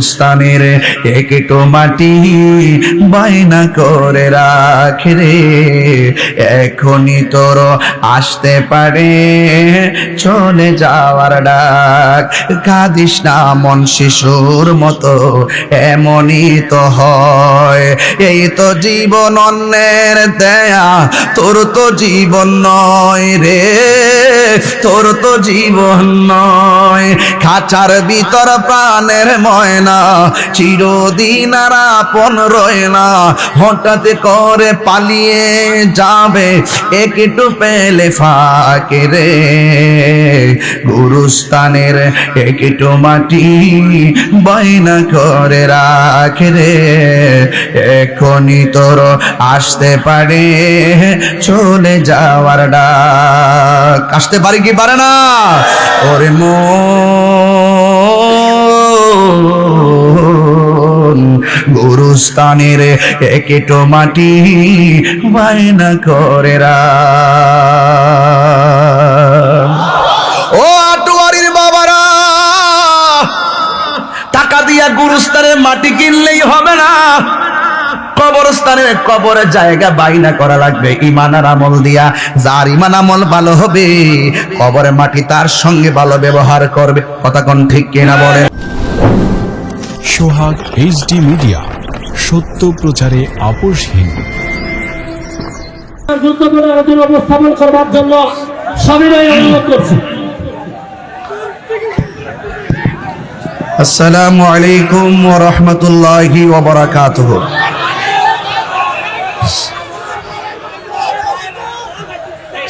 গুরুস্থানের একটু মাটি বায়না করে রাখে রে, এখনই তোর আসতে পারে চলে যাওয়ার ডাক। কাঁদিস না মন শিশুর মতো, এমনই তো হয়। এই তো জীবন অন্যের দেয়া, তোর তো জীবন নয় রে, তোর তো জীবন নয়। খাঁচার ভিতর প্রাণের ময়না চিরদিন আর আপন রয় না, হঠাৎ করে পালিয়ে যাবে একটু পেলে ফাঁকে রে। গুরুস্থানের একটু মাটি বায়না করে রাখে রে, এখনই তোর আসতে পারে চলে যাওয়ার ডাক। আসতে পারে কি পারে না? ওরে মন গুরুস্থানের একটু মাটি বায়না করে রাখ। ও আটোয়ারির বাবারা, টাকা দিয়া গুরুস্থানের মাটি কিনলেই হবে না, কবরস্থানের কবরের জায়গা বাইনা করা লাগবে ঈমান আর আমল দিয়া। যার ঈমান আমল ভালো হবে, কবরের মাটি তার সঙ্গে ভালো ব্যবহার করবে। কথা কোন ঠিক কিনা বলেন? সোহাগ এইচডি মিডিয়া, সত্য প্রচারে আপোষহীন। গুরুত্বপূর্ণ আলোচনা উপস্থাপন করবার জন্য সবিনয় অনুরোধ করছি। আসসালামু আলাইকুম ওয়া রাহমাতুল্লাহি ওয়া বারাকাতুহু।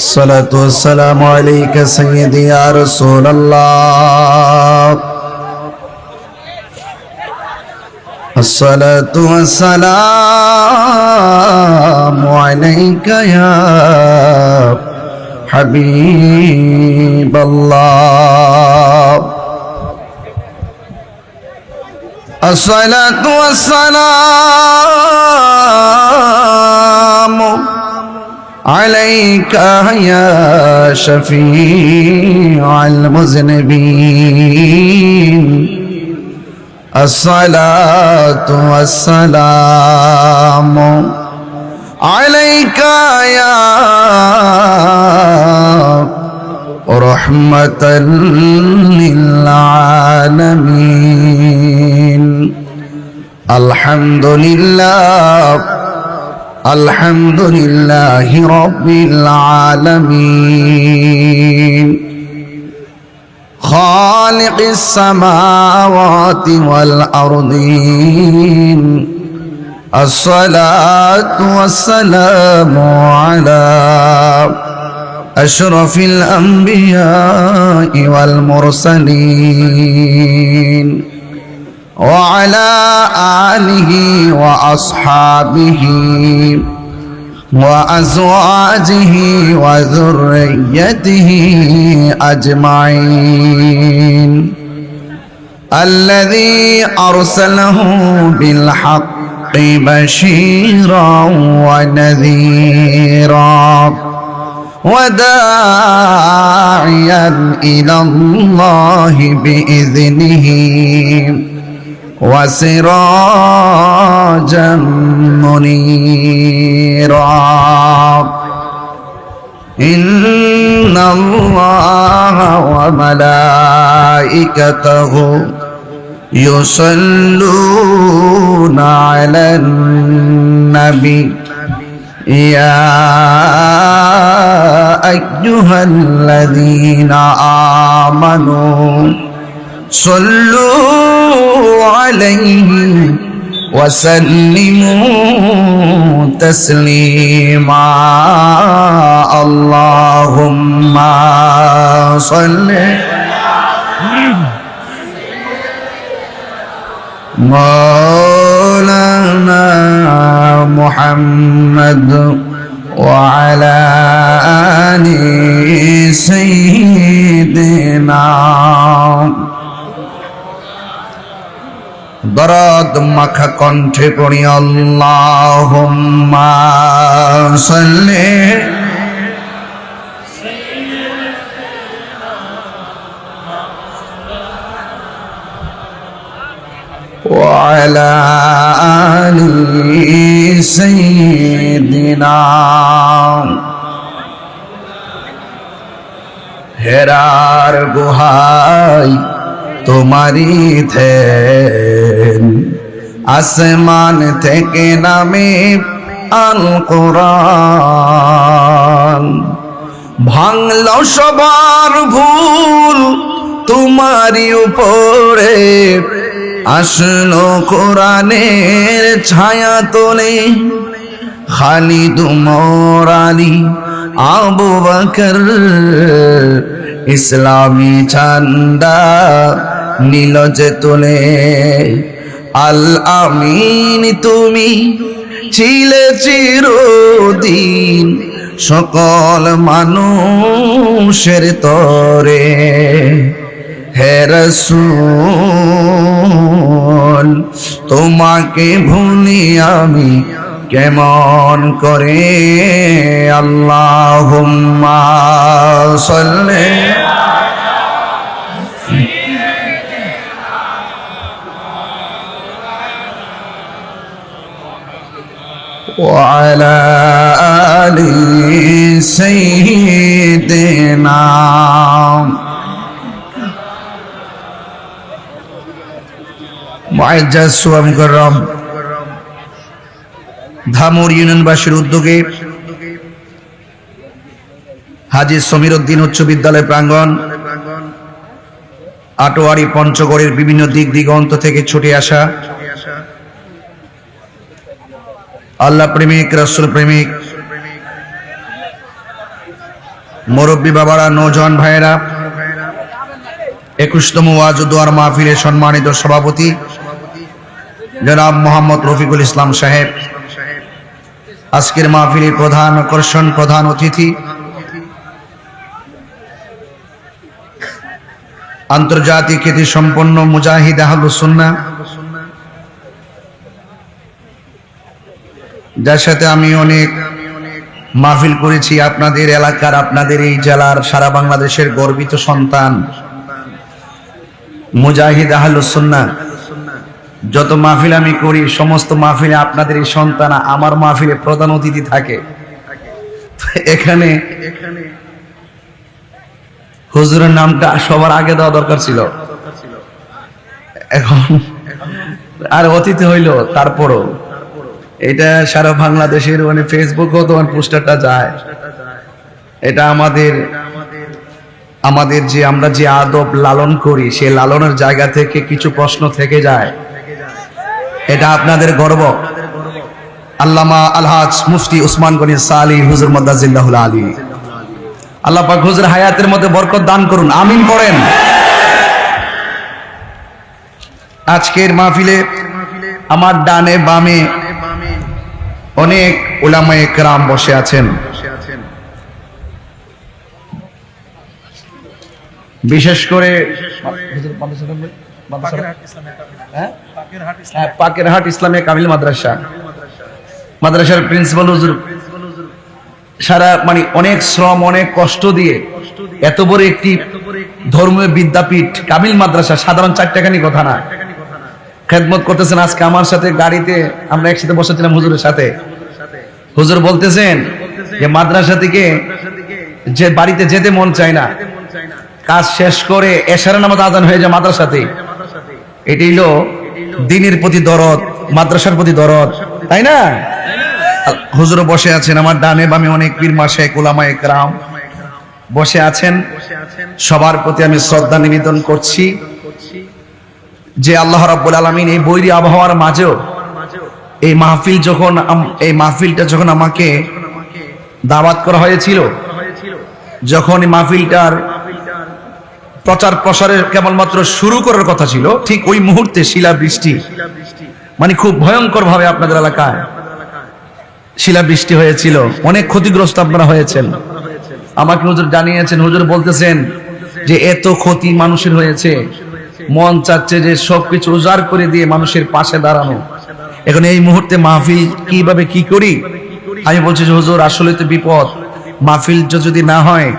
الصلاة والسلام عليك سيدي يا رسول الله، الصلاة والسلام عليك يا حبيب الله، الصلاة والسلام عليك يا شفيع المذنبين، الصلاة والسلام عليك يا رحمة للعالمين. الحمد لله، الحمد لله رب العالمين، خالق السماوات والأرضين، الصلاة والسلام على أشرف الأنبياء والمرسلين، وعلى آله وأصحابه وأزواجه وذريته أجمعين، الذي أرسله بالحق بشيرا ونذيرا وداعيا إلى الله بإذنه وسراجا منيرا. إن الله وملائكته يصلون على النبي يا أيها الذين آمنوا صلوا عليه وسلموا تسليما. اللهم صل مولانا محمد وعلى آل سيدنا. দরদ মাখা কণ্ঠে পড়ি আল্লাহুম্মা সাল্লি وعلى آل سيدنا হেরার গুহায় তোমারি থেন আসমান থেকে নামে আল কোরআন ভাঙল সবার ভুল তোমারি উপরে আসলো কোরআনের ছায়া তোলে খালিদ উমর আলী আবু বকর ইসলামী ঝান্ডা নীল যে তোলে আল আমিন তুমি ছিলে চিরদিন সকল মানুষের তরে হে রাসূল তোমাকে ভুলি আমি কেমন করে আল্লাহুম্মা সাল্লি وعلى آل سيدنا মুআজ্জাজ ওয়া মুকাররম ধামুর ইউনিয়নবাসীর উদ্যোগে হাজী সমীর উদ্দিন উচ্চ বিদ্যালয় প্রাঙ্গণ আটোয়ারি পঞ্চগড়ের বিভিন্ন দিক দিগন্ত থেকে ছুটে আসা আল্লাহ প্রেমিক রাসূল প্রেমিক মুরব্বী বাবারা নওজোয়ান ভাইয়েরা 21তম ওয়াজ ও দোয়ার মাহফিলের সম্মানিত সভাপতি জনাব মোহাম্মদ রফিকুল ইসলাম সাহেব, আজকের মাহফিলের প্রধান আকর্ষণ, প্রধান অতিথি, আন্তর্জাতিক খ্যাতি সম্পন্ন মুজাহিদ আহলুস সুন্নাহ, যার সাথে আমি অনেক মাহফিল করেছি, আপনাদের এলাকার, আপনাদের এই জেলার, সারা বাংলাদেশের গর্বিত সন্তান মুজাহিদ আহলুস সুন্নাহ। যত মাহফিল আমি করি সমস্ত মাহফিলে আপনাদের এই সন্তান আমার মাহফিলে প্রধান অতিথি থাকে। এখানে হুজুরের নামটা সবার আগে দেওয়া দরকার ছিল, এখন আর অতিথি হইল। তারপরও এটা সারা বাংলাদেশের মানে ফেসবুকেও তোমার পোস্টারটা যায়। এটা আমাদের যে আমরা যে আদব লালন করি সেই লালনের জায়গা থেকে কিছু প্রশ্ন থেকে যায়, এটা আপনাদের গর্ব। আল্লামা আলহাজ মুফতি উসমান গনি সালি হুজুর মাদ্দাজিল্লাহুল আলী, আল্লাহ পাক হুজুর হায়াতের মধ্যে বরকত দান করুন, আমিন পড়েন। আজকের মাহফিলে আমার ডানে বামে অনেক উলামায়ে কেরাম বসে আছেন। বিশেষ করে পাকেরহাট ইসলামিয়া কামিল মাদ্রাসার প্রিন্সিপাল হুজুর সারা মানে অনেক শ্রম অনেক কষ্ট দিয়ে এত বড় একটি ধর্মীয় বিদ্যাপীঠ কামিল মাদ্রাসা সাধারণ চারটাখানি কথা না, খেদমত করতেছেন। আজকে আমার সাথে গাড়িতে আমরা একসাথে বসেছিলাম হুজুরের সাথে, হুজুর বলতেছেন যে মাদ্রাসা থেকে যে বাড়িতে যেতে মন চায় না, কাজ শেষ করে এশারের নামাজ আজান হয়ে যায় মাদ্রাসাতে। এটি হলো দ্বীনের প্রতি দরদ, মাদ্রাসার প্রতি দরদ, তাই না? হুজুর বসে আছেন, আমার ডানে বামে অনেক পীর মাশায়েখ উলামায়ে কেরাম বসে আছেন। সবার প্রতি আমি শ্রদ্ধা নিবেদন করছি যে আল্লাহ রাব্বুল আলামিন এই বৈরী আবহাওয়ার মাঝেও এই মাহফিলটা যখন আমাকে দাওয়াত করা হয়েছিল, যখন এই মাহফিলটার প্রচার প্রসারের কেবলমাত্র শুরু করার কথা ছিল, ঠিক ওই মুহূর্তে শিলাবৃষ্টি, মানে খুব ভয়ঙ্কর ভাবে আপনাদের এলাকায় শিলাবৃষ্টি হয়েছিল, অনেক ক্ষতিগ্রস্ত আপনারা হয়েছেন। আমাকে হুজুর জানিয়েছেন, হুজুর বলতেছেন যে এত ক্ষতি মানুষের হয়েছে, মন চাচ্ছে যে সবকিছু উজাড় করে দিয়ে মানুষের পাশে দাঁড়ানো। এখন এই মুহূর্তে মাহফিল কিভাবে কি করি? আমি বলছি যে হুজুর আসলে তো বিপদ, মাহফিল যদি না হয়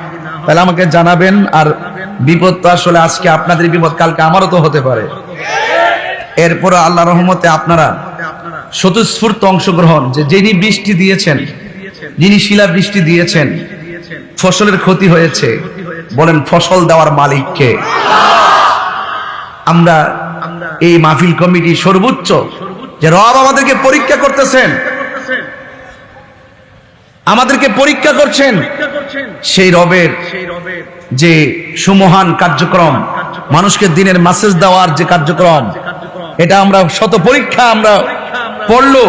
তাহলে আমাকে জানাবেন। আর বিপদ তো আসলে আজকে আপনাদের বিপদ, কালকে আমারও তো হতে পারে। এরপর আল্লাহ রহমতে আপনারা স্বতঃস্ফূর্ত অংশগ্রহণ, যে যিনি বৃষ্টি দিয়েছেন, যিনি শিলা বৃষ্টি দিয়েছেন, ফসলের ক্ষতি হয়েছে, বলেন ফসল দেওয়ার মালিক কে? আমরা এই মাহফিল কমিটি সর্বোচ্চ যে রব আমাদেরকে পরীক্ষা করতেছেন, আমাদেরকে পরীক্ষা করছেন, সেই রবের যে সুমহান কার্যক্রম, মানুষকে দিনের মেসেজ দেওয়ার যে কার্যক্রম, এটা আমরা শত পরীক্ষা আমরা পড়লো,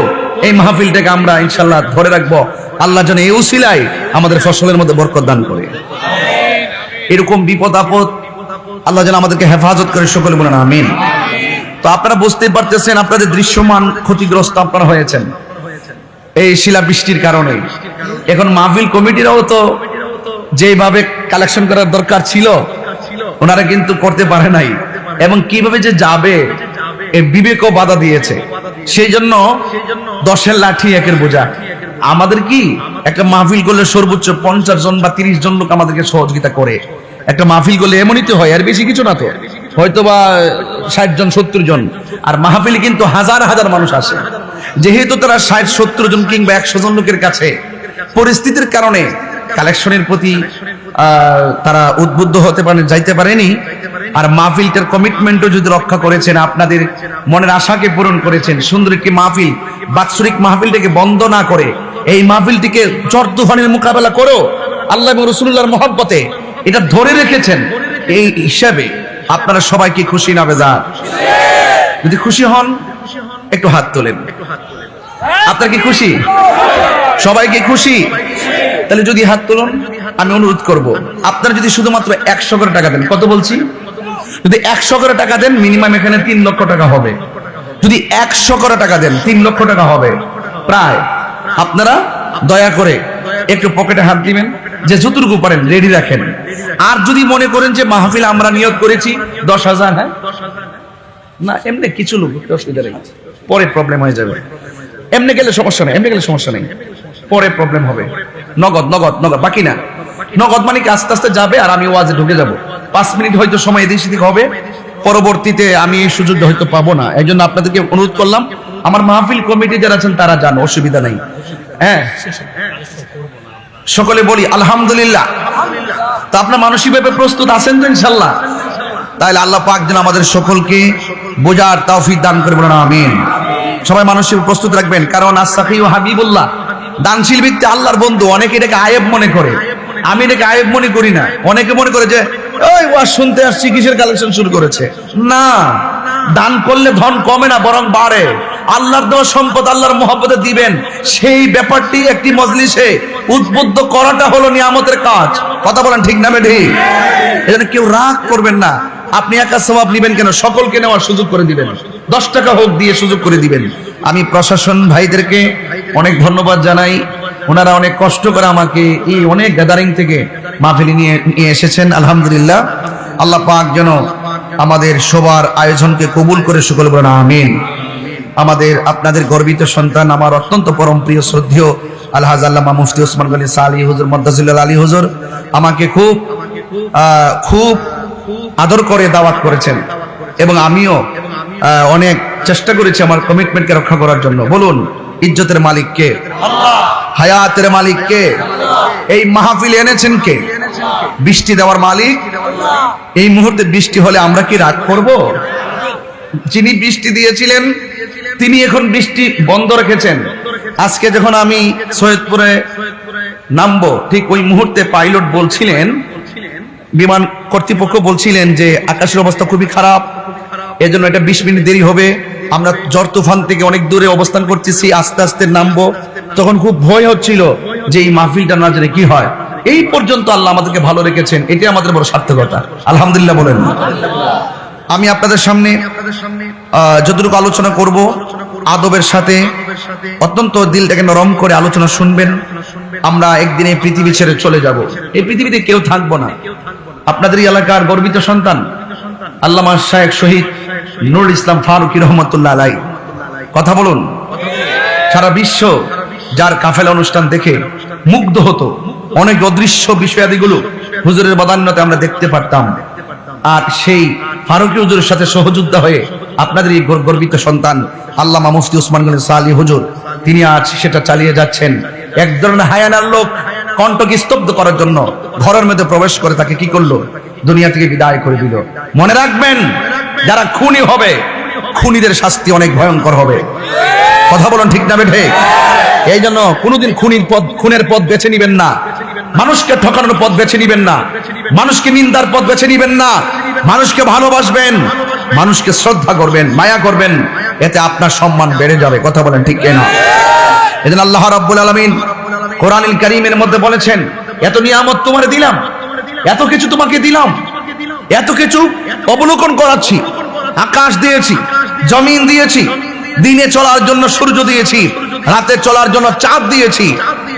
এই মাহফিলটাকে আমরা ইনশাল্লাহ ধরে রাখবো। আল্লাহ যেন এই উসিলায় আমাদের ফসলের মধ্যে বরকত দান করে। এরকম বিপদ আপদ আল্লাহ যেন আমাদেরকে হেফাজত করে, সকলে বলেন আমিন। তো আপনারা বুঝতে পারতেছেন, আপনাদের দৃশ্যমান ক্ষতিগ্রস্ত আপনারা হয়েছেন এই শিলা বৃষ্টির কারণে। এখন মাহফিল কমিটিরাও তো যেভাবে কালেকশন করার দরকার ছিল ওনারা কিন্তু করতে পারে নাই, এবং কিভাবে যে যাবে এই বিবেকও বাধা দিয়েছে। সেই জন্য 10-এর লাঠি 1-এর বোঝা। আমাদের কি একটা মাহফিল করলে সর্বোচ্চ 50 জন বা 30 জন লোক আমাদেরকে সহযোগিতা করে। একটা মাহফিল করলে এমনই তো হয়, আর বেশি কিছু না তো, হয়তো বা 60 জন 70 জন। আর মাহফিলে কিন্তু হাজার হাজার মানুষ আসে। যেহেতু তারা 60-70 জন কিংবা 100 জন লোকের কাছে পরিস্থিতির কারণে কালেকশনের প্রতি তারা উদ্বুদ্ধ হতে পারেন, যাইতে পারেনি। আর মাহফিলটার কমিটমেন্টও যদি রক্ষা করেছেন, আপনাদের মনের আশাকে পূরণ করেছেন, সুন্দর একটি মাহফিল, বাৎসরিক মাহফিলটাকে বন্ধ না করে এই মাহফিলটিকে ঝড় তুফানের মোকাবেলা করো আল্লাহ এবং রাসূলুল্লাহর মহব্বতে এটা ধরে রেখেছেন। এই হিসাবে আপনারা সবাই কি খুশি না বেজার? যদি খুশি হন একটু হাত তোলেন। আপনারা কি খুশি? সবাই কি খুশি? তাহলে যদি হাত তুলুন, আমি অনুরোধ করব, আপনারা যদি শুধুমাত্র 100 করে টাকা দেন, কত বলছি? যদি 100 করে টাকা দেন, মিনিমাম এখানে 3 লক্ষ টাকা হবে। যদি 100 করে টাকা দেন 3 লক্ষ টাকা হবে প্রায়। আপনারা দয়া করে একটু পকেটে হাত দিবেন, যে যতটুকু পারেন রেডি রাখেন। আর যদি মনে করেন যে মাহফিল আমরা নিয়োগ করেছি 10,000, হ্যাঁ না, এমনি কিছু লোক, অসুবিধা নেই, পরে প্রবলেম হয়ে যাবে। এমনি গেলে সমস্যা নেই, এমনি গেলে সমস্যা নেই, পরে প্রবলেম হবে। নগদ নগদ নগদ, বাকি না। নগদ মানে কি আস্তে আস্তে যাবে, আর আমি ওয়াজে ঢুকে যাব। 5 মিনিট হয়তো সময় এদিক সেদিক হবে, পরবর্তীতে আমি এই সুযোগটা হয়তো পাবো না। এই জন্য আপনাদেরকে অনুরোধ করলাম, আমার মাহফিল কমিটি যারা আছেন তারা জানো, অসুবিধা নেই। হ্যাঁ, সকলে বলি আলহামদুলিল্লাহ। তো আপনার মানসিকভাবে প্রস্তুত আছেন তো ইনশাল্লাহ? তাহলে আল্লাহ পাক যেন আমাদের সকলকে বোঝার তৌফিক দান করে, বলেন আমিন। সবাই মানসিক প্রস্তুত রাখবেন, কারণ আস-সাখিউ হাবিবুল্লাহ, দানশীল ব্যক্তি আল্লাহর বন্ধু। অনেকে এটাকে আয়েব মনে করে, আমি এটাকে আয়েব মনে করি না। অনেকে মনে করে যে ওই ওয়াজ শুনতে আসছি, কিসের কালেকশন শুরু করেছে। না, দান করলে ধন কমে না, বরং বাড়ে। আল্লাহর দেওয়া সম্পদ আল্লাহর মহব্বতে দিবেন, সেই ব্যাপারটি একটি মজলিসে উদ্বুদ্ধ করাটা হলো নিয়ামতের কাজ। কথা বলেন ঠিক না বেঠিক? এজন্য কেউ রাগ করবেন না। আপনি একা সওয়াব নেবেন কেন, সকলকে নেওয়ার সুযোগ করে দিবেন। 10 টাকা হোক দিয়ে সুযোগ করে দিবেন। আমি প্রশাসন ভাইদেরকে অনেক ধন্যবাদ জানাই। ওনারা অনেক কষ্ট করে আমাকে এই অনেক গ্যাদারিং থেকে মাহফিলে নিয়ে এসেছেন। আলহামদুলিল্লাহ, আল্লাহ পাক যেন আমাদের সবার আয়োজনকে কবুল করে, সকলে বলেন আমিন। আমাদের আপনাদের গর্বিত সন্তান, আমার অত্যন্ত পরম প্রিয় শ্রদ্ধেয় আলহাজ আল্লামা মুফতি ওসমান গনি সালি হুজুর মদ্দাজিল্লাহ আলী হুজুর আমাকে খুব খুব আদর করে দাওয়াত করেছেন, এবং আমিও অনেক চেষ্টা করেছি আমার কমিটমেন্টকে রক্ষা করার জন্য। বলুন, ইজ্জতের মালিক কে? আল্লাহ। হায়াতের মালিক কে? এই মাহফিলে এনেছেন কে? বৃষ্টি দেওয়ার মালিক আল্লাহ। এই মুহূর্তে বৃষ্টি হলে আমরা কি রাগ করব? যিনি বৃষ্টি দিয়েছিলেন তিনি এখন বৃষ্টি বন্ধ রেখেছেন। আজকে যখন আমি সৈয়দপুরে নামবো, ঠিক ওই মুহূর্তে পাইলট বলছিলেন, বিমান কর্তৃপক্ষ বলছিলেন যে আকাশের অবস্থা খুবই খারাপ, এজন্য এটা 20 মিনিট দেরি হবে। আমরা ঝড় তুফান থেকে অনেক দূরে অবস্থান করতেছি, আস্তে আস্তে নামবো। তখন খুব ভয় হচ্ছিল যে এই মাহফিলটা না জানে কি হয়। এই পর্যন্ত আল্লাহ আমাদেরকে ভালো রেখেছেন, এটাই আমাদের বড় সার্থকতা। আলহামদুলিল্লাহ বলেন। আমি আপনাদের সামনে যতটুকু আলোচনা করব, আদবের সাথে অত্যন্ত দিলটাকে নরম করে আলোচনা শুনবেন। আমরা একদিন এই পৃথিবী ছেড়ে চলে যাব, এই পৃথিবীতে কেউ থাকবো না। আপনাদের এলাকার গর্বিত সন্তান আল্লামা শায়েখ শহীদ নুরুল ইসলাম ফারুকী রহমতুল্লাহ আলাইহি, কথা বলুন। সারা বিশ্ব যার কাফেলা অনুষ্ঠান দেখে মুগ্ধ হতো। অনেক অদৃশ্য বিষয়াদিগুলো হুজুরের বদান্যতে আমরা দেখতে পারতাম। আর সেই ফারুকী হুজুরের সাথে সহযোদ্ধা হয়ে আপনাদের এই গর্বিত সন্তান আল্লামা মুফতি উসমান গনি সালি হুজুর তিনি আজ সেটা চালিয়ে যাচ্ছেন। এক ধরনের হায়ানার লোক কণ্ঠকে স্তব্ধ করার জন্য ঘরের মধ্যে প্রবেশ করে তাকে কি করলো? দুনিয়া থেকে বিদায় করে দিল। মনে রাখবেন, যারা খুনি হবে, খুনিদের শাস্তি অনেক ভয়ঙ্কর হবে। কথা বলুন ঠিক না বেঠে? এই জন্য কোনোদিন খুনের পথ বেছে নিবেন না, মানুষকে ঠকানোর পথ বেছে নিবেন না, মানুষকে নিন্দার পথ বেছে নিবেন না। মানুষকে ভালোবাসবেন, মানুষকে শ্রদ্ধা করবেন, মায়া করবেন, এতে আপনার সম্মান বেড়ে যাবে। কথা বলেন ঠিক কিনা? এজন্য আল্লাহ রাব্বুল আলামিন কোরআনুল কারীমের মধ্যে বলেছেন, এত নিয়ামত তোমারে দিলাম, এত কিছু তোমাকে দিলাম, এত কিছু অবলোকন করাচ্ছি, আকাশ দিয়েছি, জমিন দিয়েছি, দিনে চলার জন্য সূর্য দিয়েছি, রাতে চলার জন্য চাঁদ দিয়েছি,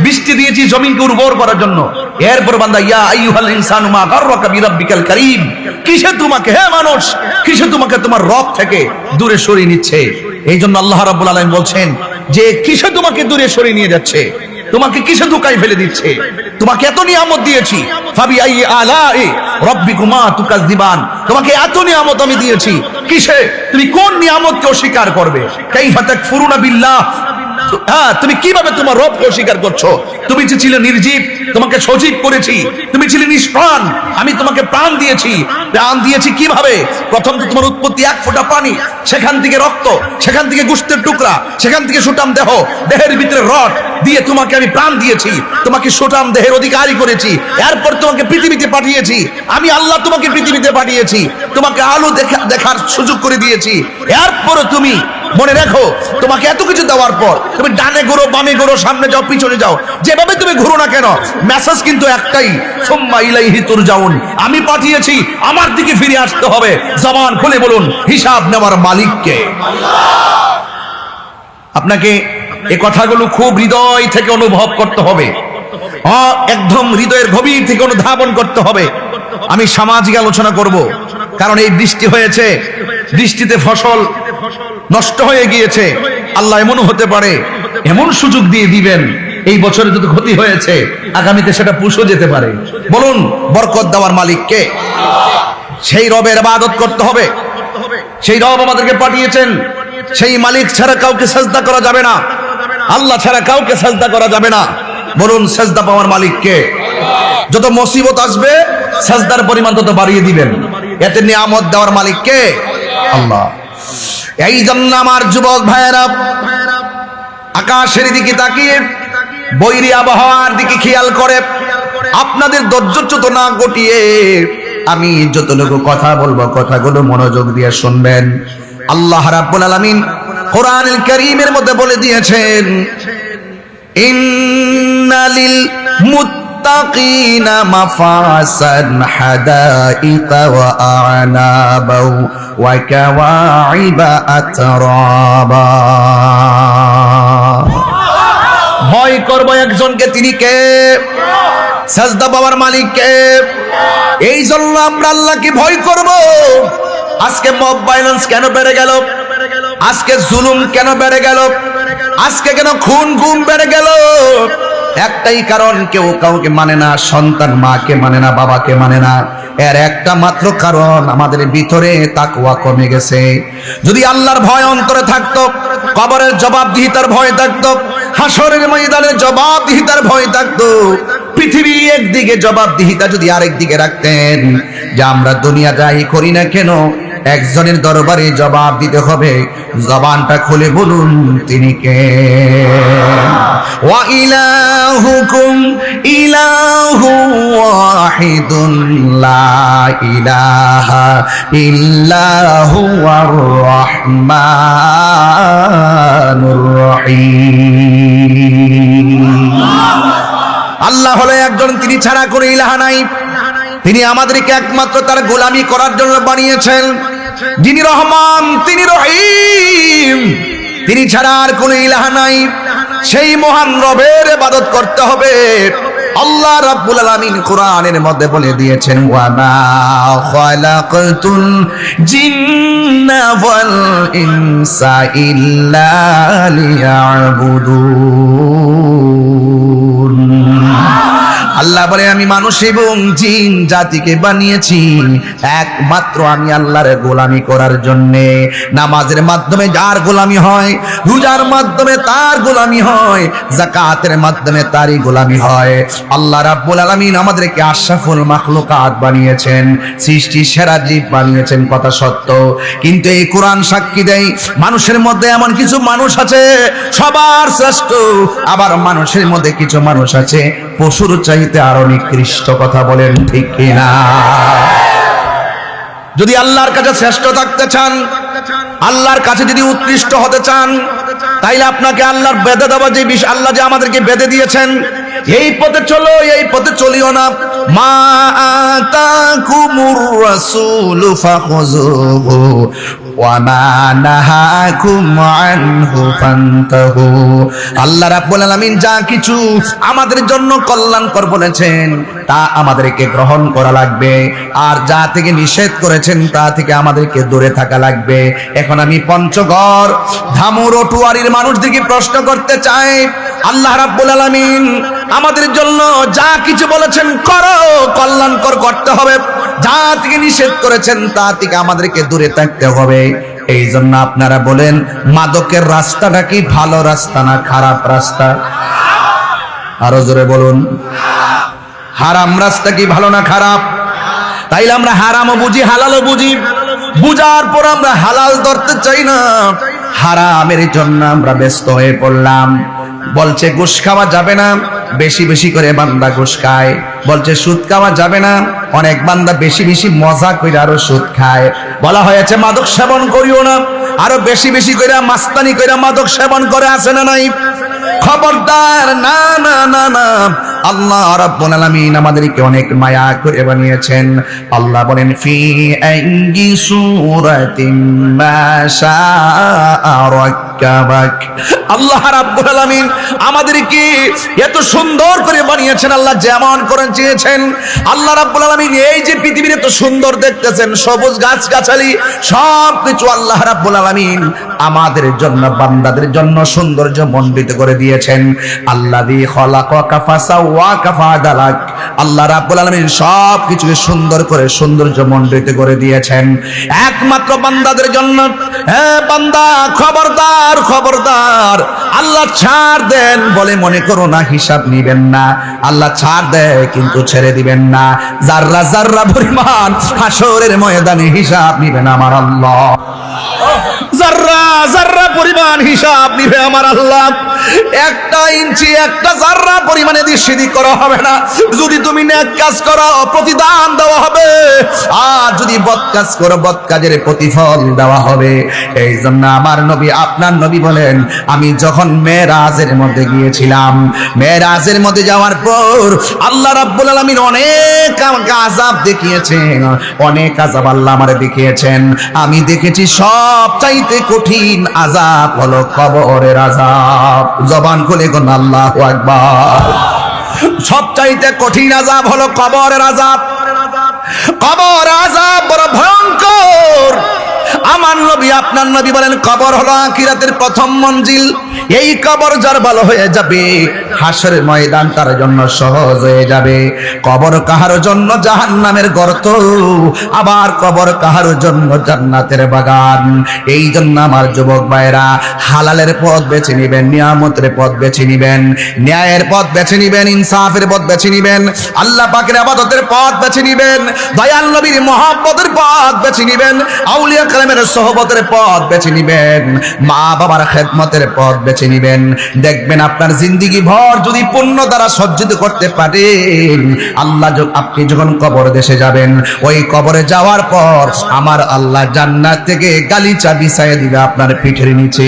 বৃষ্টি দিয়েছি জমিনকে উর্বর করার জন্য। এরপর বান্দা ইয়া আইয়ুহাল ইনসানু মা গাররাকা বিরাব্বিকাল কারীম, কিসে তোমাকে, হে মানুষ, কিসে তোমাকে তোমার রব থেকে দূরে সরিয়ে নিচ্ছে? এই জন্য আল্লাহ রাব্বুল আলামিন বলছেন যে কিসে তোমাকে দূরে সরিয়ে নিয়ে যাচ্ছে, তোমাকে কিসে ধোঁকায় ফেলে দিচ্ছে? তোমাকে এত নিয়ামত দিয়েছি, ফাবি আইয়ি আলাই রাব্বিকুমা তুকাযযিবান, তোমাকে এত নিয়ামত আমি দিয়েছি, কিসে তুমি কোন নিয়ামতকে অস্বীকার করবে? কাইফা তাকফুরুনা বিল্লাহ, তুমি কিভাবে তোমার রবকে অস্বীকার করছো? তুমি যে ছিলে নির্জীব, তোমাকে সজীব করেছি, তুমি ছিলে নিষ্প্রাণ, আমি তোমাকে প্রাণ দিয়েছি। প্রাণ দিয়েছি কিভাবে? প্রথম তো তোমার উৎপত্তি এক ফোঁটা পানি, সেখান থেকে রক্ত, সেখান থেকে গোশতের টুকরা, সেখান থেকে সুটাম দেহ, দেহের ভিতরে রড দিয়ে তোমাকে আমি প্রাণ দিয়েছি, তোমাকে সুটাম দেহের অধিকারী করেছি। এরপর তোমাকে পৃথিবীতে পাঠিয়েছি, আমি আল্লাহ তোমাকে পৃথিবীতে পাঠিয়েছি, তোমাকে আলো দেখার সুযোগ করে দিয়েছি। এরপর তুমি মনে রাখো, তোমাকে এত কিছু দেওয়ার পর তুমি ডানে ঘুরো, বামে ঘুরো, সামনে যাও, পিছনে যাও, যেভাবে তুমি ঘুরো না কেন, মেসেজ কিন্তু একটাই, সুম্মা ইলাইহি তুরজাউন, আমি পাঠিয়েছি, আমার দিকে ফিরে আসতে হবে। জবান খুলে বলুন, হিসাব নেওয়ার মালিক কে? আপনাকে এই কথাগুলো খুব হৃদয় থেকে অনুভব করতে হবে, একদম হৃদয়ের গভীর থেকে অনুধাবন করতে হবে। আমি সামাজিক আলোচনা করব, কারণ এই বৃষ্টি হয়েছে, বৃষ্টিতে ফসল নষ্ট হয়ে গিয়েছে। আল্লাহ এমনও হতে পারে, এমন সুযোগ দিয়ে দিবেন, এই বছরে যত ক্ষতি হয়েছে আগামীতে সেটা পুষো যেতে পারে। বলুন, বরকত দেওয়ার মালিক কে? সেই রবের ইবাদত করতে হবে। সেই রব আমাদেরকে পাঠিয়েছেন, সেই মালিক ছাড়া কাউকে সাজদা করা যাবে না, আল্লাহ ছাড়া কাউকে সাজদা করা যাবে না। বলুন, সাজদা পাওয়ার মালিক কে? যত মুসিবত আসবে সাজদার পরিমাণ তত বাড়িয়ে দিবেন। এতে নিয়ামত দেওয়ার মালিক কে? আল্লাহ। এই জন্য আমার যুবক ভাইয়েরা, আকাশের দিকে তাকিয়ে বৈরী আবহাওয়ার দিকে খেয়াল করে আপনাদের ধৈর্যচ্যুত না ঘটিয়ে আমি যতটুকু কথা বলবো কথাগুলো মনোযোগ দিয়ে শুনবেন। আল্লাহ রাব্বুল আলামিন কোরআনুল কারীমের মধ্যে বলে দিয়েছেন, ইন্নালিল মুত্তাকিনা মাফাসান হাদাইকা ওয়া আ'নাবা ওয়া কাওয়াইবা আতরাবা। ভয় করব একজনকে, তিনি কে? সাজদা পাওয়ার মালিক কে? এই জন্য আমরা আল্লাহকে ভয় করব। আজকে মব ভায়োলেন্স কেন বেড়ে গেল? আজকে জুলুম কেন বেড়ে গেল? আজকে কেন খুন গুম বেড়ে গেল? একটাই কারণ, কেউ কাউকে মানে না, সন্তান মাকে মানে না, বাবাকে মানে না। এর একটা মাত্র কারণ, আমাদের ভিতরে তাকওয়া কমে গেছে। যদি আল্লাহর ভয় অন্তরে থাকতো, কবরের জবাবদিহিতার ভয় থাকতো, হাসরের ময়দানে জবাবদিহিতার ভয় থাকতো, পৃথিবী একদিকে জবাবদিহিতা যদি আরেক দিকে রাখতেন, যে আমরা দুনিয়া যাই করি না কেন একজনের দরবারে জবাব দিতে হবে, জবানটা খুলে বলুন তিনি কে? ওয়া ইলাহুকুম ইলাহু ওয়াহিদুন লা ইলাহা ইল্লা হুয়ার রহমানুর রহিম। আল্লাহ হলো একজন, তিনি ছাড়া কোনো ইলাহা নাই। তিনি আমাদেরকে একমাত্র তার গোলামি করার জন্য বানিয়েছেন। যিনি রহমান, তিনি রহিম, তিনি ছাড়া আর কোনো ইলাহা নাই। সেই মহান রবের ইবাদত করতে হবে। আল্লাহ রাব্বুল আলামিন কোরআনের মধ্যে বলে দিয়েছেন, ওয়া মা খালাকাতুল জিন্না ওয়াল ইনসা ইল্লা লিয়াবুদুন। আল্লাহ বলে আমি মানুষ এবং জিন জাতিকে বানিয়েছি একমাত্র আমি আল্লাহর গোলামি করার জন্যে। নামাজের মাধ্যমে যার গোলামি হয়, রোজার মাধ্যমে তার গোলামি হয়, যাকাতের মাধ্যমে তারই গোলামি হয়। আল্লাহ রাব্বুল আলামিন আমাদেরকে আশরাফুল মাখলুকাত বানিয়েছেন, সৃষ্টির সেরা জীব বানিয়েছেন, কথা সত্য। কিন্তু এই কোরআন সাক্ষী দেয় মানুষের মধ্যে এমন কিছু মানুষ আছে সবার শ্রেষ্ঠ, আবার মানুষের মধ্যে কিছু মানুষ আছে পশুর চাইতে আরো নিকৃষ্ট। কথা বলেন ঠিক কিনা? যদি আল্লাহর কাছে শ্রেষ্ঠ থাকতে চান, আল্লাহর কাছে যদি উৎকৃষ্ট হতে চান, তাইলে আপনাকে আল্লাহর বেঁধে দেওয়া যে বিষয়, আল্লাহ যে আমাদেরকে বেঁধে দিয়েছেন, এই পথে চলো, এই পথে চলিও না। মা আতাকুমুর রাসূলু ফাখুযুহু ওয়া মা নাহাকুম আনহু ফান্তাহু। আল্লাহ রাব্বুল আলামিন যা কিছু আমাদের জন্য কল্যাণকর বলেছেন তা আমাদেরকে গ্রহণ করা লাগবে, আর যা থেকে নিষেধ করেছেন তা থেকে আমাদেরকে দূরে থাকা লাগবে। এখন আমি পঞ্চগড় ধামুর টুয়ারির মানুষদেরকে প্রশ্ন করতে চাই, আল্লাহ রাব্বুল আলামিন আমাদের জন্য যা কিছু বলেছেন করো, কল্যাণকর করতে হবে, যা থেকে নিষেধ করেছেন তা থেকে আমাদেরকে দূরে থাকতে হবে। এই জন্য আপনারা বলেন, মাদকের রাস্তাটা কি ভালো রাস্তা না খারাপ রাস্তা? আরো জোরে বলুন, হারাম রাস্তা কি ভালো না খারাপ? তাইলে আমরা হারামও বুঝি, হালালও বুঝি, বুঝার পর আমরা হালাল ধরতে চাই না, হারামের জন্য আমরা ব্যস্ত হয়ে পড়লাম। বলছে ঘুষ খাওয়া যাবে না, বেশি বেশি করে বান্দা ঘুষ খায়। বলছে সুদ খাওয়া যাবে না, অনেক বান্দা বেশি বেশি মজা করে আরো সুদ খায়। বলা হয়েছে মাদক সেবন করিও না, আরো বেশি বেশি করে মাস্তানি করে মাদক সেবন করে, আছে না নাই? খবরদার, না না না না। আল্লাহ রাব্বুল আলামিন আমাদেরকে অনেক মায়া করে বানিয়েছেন। আল্লাহ বলেন ফি আইয়ি সূরাতিন মা শাআ রাক্কাবাক। আল্লাহ রাব্বুল আলামিন আমাদেরকে এত সুন্দর করে বানিয়েছেন, আল্লাহ যেমন করে চেয়েছেন। আল্লাহ রাব্বুল আলামিন এই যে পৃথিবীর এত সুন্দর দেখতেছেন, সবুজ গাছগাছালি সব কিছু আল্লাহ রাব্বুল আলামিন আমাদের জন্য, বান্দাদের জন্য সৌন্দর্য মণ্ডিত করে দিয়েছেন। আল্লাযী খালাকাকা ফাসাওয়াকা ফাআদালাক। আল্লাহ রাব্বুল আলামিন সব কিছুকে সুন্দর করে সৌন্দর্য মণ্ডিত করে দিয়েছেন একমাত্র বান্দাদের জন্য। হ্যাঁ বান্দা, খবরদার খবরদার, আল্লাহ ছাড় দেন বলে মনে করো না হিসাব নিবেন না। আল্লাহ ছাড় দেয় কিন্তু ছেড়ে দিবেন না। যাররা যাররা পরিমাণ হাসরের ময়দানে হিসাব নিবেন আমার আল্লাহ, যাররা যাররা পরিমাণ হিসাব নিবে আমার আল্লাহ। একটা ইঞ্চি, একটা যাররা পরিমাণে দিক করা হবে না। যদি তুমি নেক কাজ করো প্রতিদান দেওয়া হবে, আর যদি বদ কাজ করো বদ কাজের প্রতিফল দেওয়া হবে। এই জন্য আমার নবী, আপনার নবী বলেন, আমি যখন মেরাজের মধ্যে গিয়েছিলাম, মেরাজের মধ্যে যাওয়ার পর আল্লাহ রাব্বুল আলামিন অনেক আযাব দেখিয়েছেন, অনেক আযাব আল্লাহ আমারে দেখিয়েছেন। আমি দেখেছি সব চাইতে কঠিন আযাব হলো কবরের আযাব। জবান খুলে কোন আল্লাহু আকবার। সবচাইতে কঠিন আযাব হলো কবরের আযাব। কবর আযাব বড় ভয়ঙ্কর। আমার নবী, আপনার নবী বলেন, কবর হলো আখিরাতের প্রথম মঞ্জিল। এই কবর যার ভালো হয়ে যাবে, হাসরের ময়দান তার জন্য সহজ হয়ে যাবে। কবর কাহার জন্য জাহান্নামের গর্ত, আবার কবর কাহার জন্য জান্নাতের বাগান। এই জন্য আমার যুবক ভাইরা, হালালের পথ বেছে নিবেন, নিয়ামতের পথ বেছে নিবেন, ন্যায়ের পথ বেছে নিবেন, ইনসাফের পথ বেছে নিবেন, আল্লাহ পাকের ইবাদতের পথ বেছে নিবেন, দয়াল নবীর মহব্বতের পথ বেছে নিবেন, আউলিয়া কালামের সোহবতের পথ বেছে নিবেন, মা বাবার খেদমতের পথ বেছে নিবেন। দেখবেন আপনার জিন্দেগি ভর যদি পুণ্য দ্বারা সজ্জিত করতে পারেন, আল্লাহ আপনি যখন কবর দেশে যাবেন, ওই কবরে যাওয়ার পর আমার আল্লাহ জান্নাত থেকে গালিচা বিছাইয়ে দিবে আপনার পিঠের নিচে।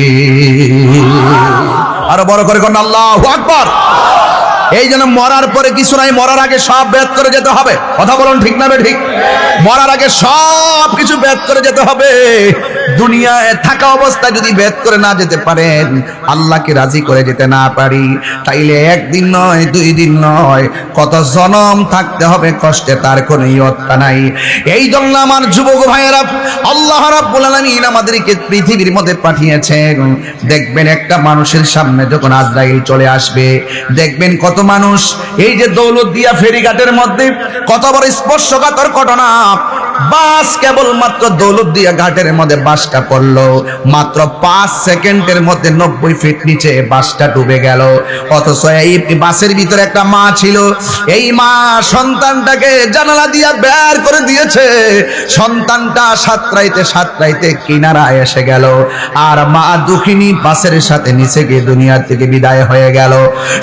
আরো বড় করে কোন আল্লাহু আকবার। এই জন্য মরার পরে কিছু নাই, মরার আগে সব বেদ করে যেতে হবে। কথা বলুন ঠিক না বে ঠিক? মরার আগে সব কিছু বেদ করে যেতে হবে। দুনিয়ায় থাকা অবস্থায় যদি ভেদ করে না যেতে পারেন, আল্লাহকে রাজি করে যেতে না পারি, তাইলে একদিন নয়, 2 দিন নয়, কত জনম থাকতে হবে কষ্টে, তার কোনো ইয়ত্তা নাই। এই জন্য আমার যুবক ভাইয়েরা, আল্লাহ রাব্বুল আলামিন আমাদেরকে পৃথিবীর মধ্যে পাঠিয়েছেন। দেখবেন একটা মানুষের সামনে যখন আজরাইল চলে আসবে, দেখবেন কত মানুষ এই যে দৌলতদিয়া ফেরিঘাটের মধ্যে কত বড় স্পর্শকাতর ঘটনা। বাস কেবলমাত্র দৌলতদিয়া ঘাটের মধ্যে বাসটা পড়লো, মাত্র 5 সেকেন্ডের মধ্যে 90 ফিট নিচে বাসটা ডুবে গেল। অথচ এই বাসের ভিতরে একটা মা ছিল, এই মা সন্তানটাকে জানালা দিয়ে বের করে দিয়েছে। সন্তানটা সাতরাইতে কিনারায় এসে গেল, আর মা দুঃখিনী বাসের সাথে নিচে গিয়ে দুনিয়া থেকে বিদায় হয়ে গেল।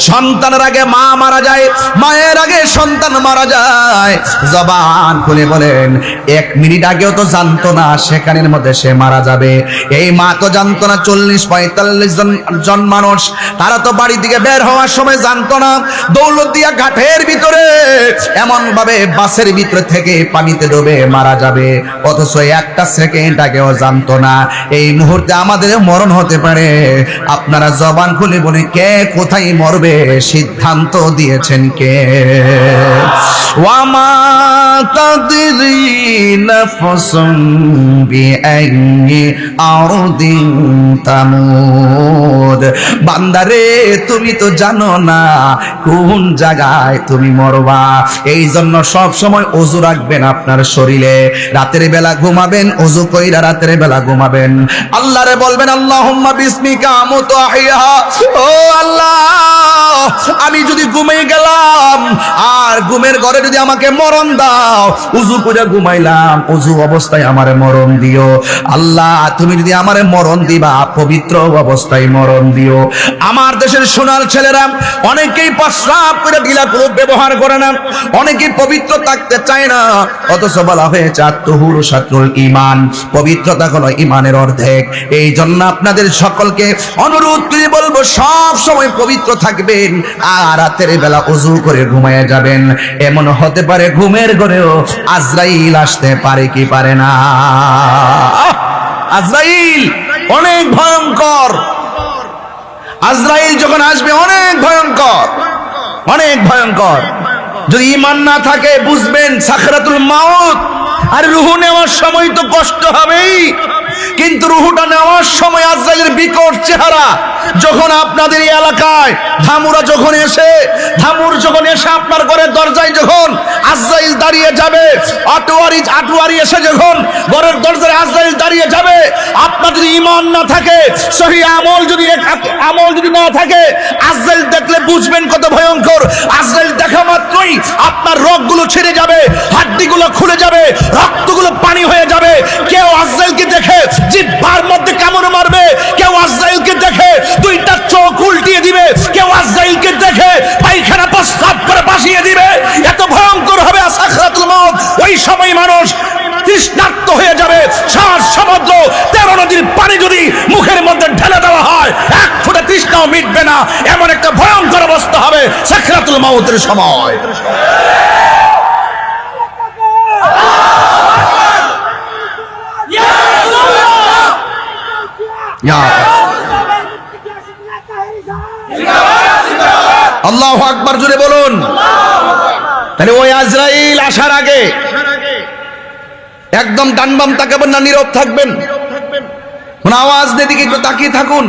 সন্তানের আগে মা মারা যায়, মায়ের আগে সন্তান মারা যায়। জবান খুলে বলেন, 1 মিনিট আগেও তো জানতো না সেখানের মধ্যে সে মারা যাবে। এই মা তো জানতো না 40-45 জন মানুষ, তারা তো বাড়ি থেকে বের হওয়ার সময় জানতো না দৌলতদিয়া ঘাটের ভিতরে এমন ভাবে বাসের ভিতরে থেকে পানিতে ডুবে মারা যাবে। অথচ 1 সেকেন্ড আগেও জানতো না এই মুহূর্তে আমাদের মরণ হতে পারে। আপনারা জবান খুলে বলে, কে কোথায় মরবে সিদ্ধান্ত দিয়েছেন কে? ওয়ামা তাদরি নাফসুন বিআইয়ি আরদিন তামুদ। বান্দারে, তুমি তো জানো না কোন জায়গায় তুমি মরবা। এই জন্য সব সময় ওযু রাখবেন আপনার শরীরে। রাতের বেলা ঘুমাবেন, ওযু কইরা রাতের বেলা ঘুমাবেন। আল্লাহরে বলবেন, আল্লাহুম্মা বিসমিকা আমুতু আহইয়া। ও আল্লাহ, আমি যদি ঘুমিয়ে গেলাম আর ঘুমের ঘরে যদি আমাকে মরণ দাও, উযু করে ঘুমাইলাম, উযু অবস্থায় আমারে মরণ দিও। আল্লাহ, তুমি যদি আমারে মরণ দিবা, পবিত্র অবস্থায় মরণ দিও। আমার দেশের সোনার ছেলেরা অনেকেই প্রস্রাব করে ঢিলা কুলুপ ব্যবহার করে না, অনেকেই পবিত্র থাকতে চায় না। অথচ বলা হয়েছে আত-তুহুরু শাতরুল ঈমান, পবিত্রতা হলো ঈমানের অর্ধেক। এই জন্য আপনাদের সকলকে অনুরোধ করে বলবো, সব সময় পবিত্র থাকবেন আর রাতের বেলা ওযু করে ঘুমায় যাবেন। এমন হতে পারে ঘুমের ঘরেও আজরাইল আসতে পারে কি পারে না? আজরাইল অনেক ভয়ঙ্কর। আজরাইল যখন আসবে অনেক ভয়ঙ্কর, অনেক ভয়ঙ্কর। যদি ঈমান না থাকে বুঝবেন সাকরাতুল মাউত। আর রূহ নেওয়ার সময় তো কষ্ট হবেই, কিন্তু রূহটা নেওয়ার সময় আজরাইলের বিকট চেহারা। যখন আপনাদের এই এলাকায় ধামুরা যখন এসে আপনার ঘরের দরজায় যখন আজরাইল দাঁড়িয়ে যাবে, আটোয়ারি এসে যখন ঘরের দরজায় আজরাইল দাঁড়িয়ে যাবে, আপনার যদি ঈমান না থাকে, সহি আমল যদি না থাকে, আজরাইল দেখলে বুঝবেন কত ভয়ঙ্কর। আজরাইল দেখা মাত্রই আপনার রগগুলো ছিঁড়ে যাবে, হাড্ডিগুলো খুলে যাবে, রক্তগুলো পানি হয়ে যাবে। কেউ আজরাইলকে দেখে জিহ্বার মধ্যে কামড় মারবে, কেউ আজরাইলকে দেখে 2টা চোখ উল্টিয়ে দিবে, কেউ আজরাইলকে দেখে পায়খানা প্রস্রাব করে ভাসিয়ে দিবে। এত ভয়ঙ্কর হবে সাকরাতুল মাউত। ওই সময় মানুষ তৃষ্ণার্ত হয়ে যাবে। 7 সমুদ্র 13 নদীর পানি যদি মুখের মধ্যে ঢেলে দেওয়া হয়, 1 ফোঁটা তৃষ্ণাও মিটবে না। এমন একটা ভয়ঙ্কর অবস্থা হবে সাকরাতুল মাউতের সময়। আল্লাহু আকবার জোরে বলুন। তাহলে ওই আজরাইল আসার আগে একদম ডান বাম তাকাবেন না, নীরব থাকবেন, কোন আওয়াজ নেই, দিকে একটু তাকিয়ে থাকুন।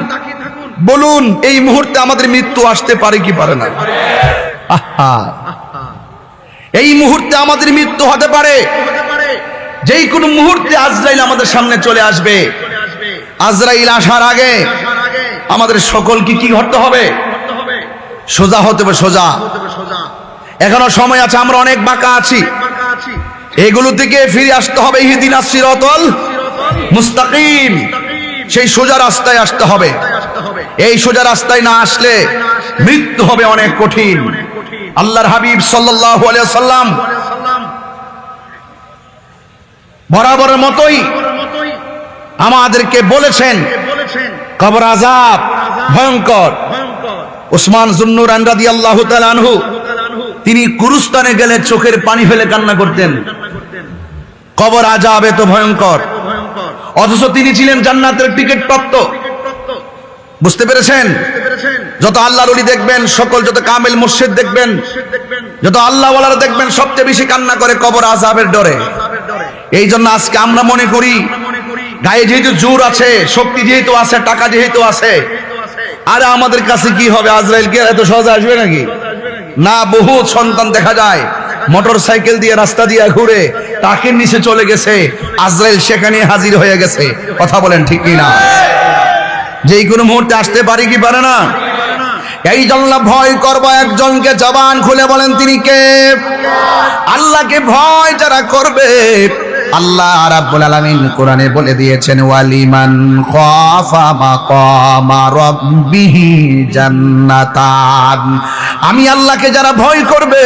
বলুন, এই মুহূর্তে আমাদের মৃত্যু আসতে পারে কি পারে না? এই মুহূর্তে আমাদের মৃত্যু হতে পারে। যেই কোনো মুহূর্তে আজরাইল আমাদের সামনে চলে আসবে। আজরাইল আসার আগে আমাদের সকলকে কি করতে হবে? সোজা হতে হবে, সোজা। এখনো সময় আছে, আমরা অনেক বাঁকা আছি, এগুলো থেকে ফিরে আসতে হবে। ইহদিনাস সিরাতাল মুস্তাকিম, সেই সোজা রাস্তায় আসতে হবে। এই সোজা রাস্তায় না আসলে মৃত্যু হবে অনেক কঠিন। আল্লাহর হাবিব সাল্লাল্লাহু আলাইহি ওয়াসাল্লাম বরাবরের মতোই আমাদেরকে বলেছেন কবর আযাব ভয়ঙ্কর। উসমান যুন্নুরান রাদিয়াল্লাহু তাআলা আনহু, তিনি কুরুস্তানে গেলে চোখের পানি ফেলে কান্না করতেন, কবর আযাব এত ভয়ঙ্কর। অথচ তিনি ছিলেন জান্নাতের টিকিট প্রাপ্ত। বুঝতে পেরেছেন? যত আল্লাহর ওলি দেখবেন, সকল যত কামেল মুর্শিদ দেখবেন, যত আল্লাহ ওয়ালারা দেখবেন, সবচেয়ে বেশি কান্না করে কবর আযাবের ডরে। এই জন্য আজকে আমরা মনে করি গায়ে যেহেতু জোর আছে, শক্তি যেহেতু আছে, টাকা যেহেতু আছে, আরে আমাদের কাছে কি হবে, আজরাইল কি এত সহজে আসবে নাকি? না, বহু সন্তান দেখা যায় মোটর সাইকেল দিয়ে রাস্তা দিয়ে ঘুরে টাকের নিচে চলে গেছে, আজরাইল সেখানে হাজির হয়ে গেছে। কথা বলেন ঠিক কিনা? যেই কোনো মুহূর্তে আসতে পারি কি পারে না? এই জন্য ভয় করবো একজনকে, জবান খুলে বলেন তিনি কে? আল্লাহকে ভয় যারা করবে, আল্লাহ রাব্বুল আলামিন কোরআনে বলে দিয়েছেন, ওয়ালিমান খাফা মাকামা রাব্বিহি জান্নাতান। আমি আল্লাহকে যারা ভয় করবে,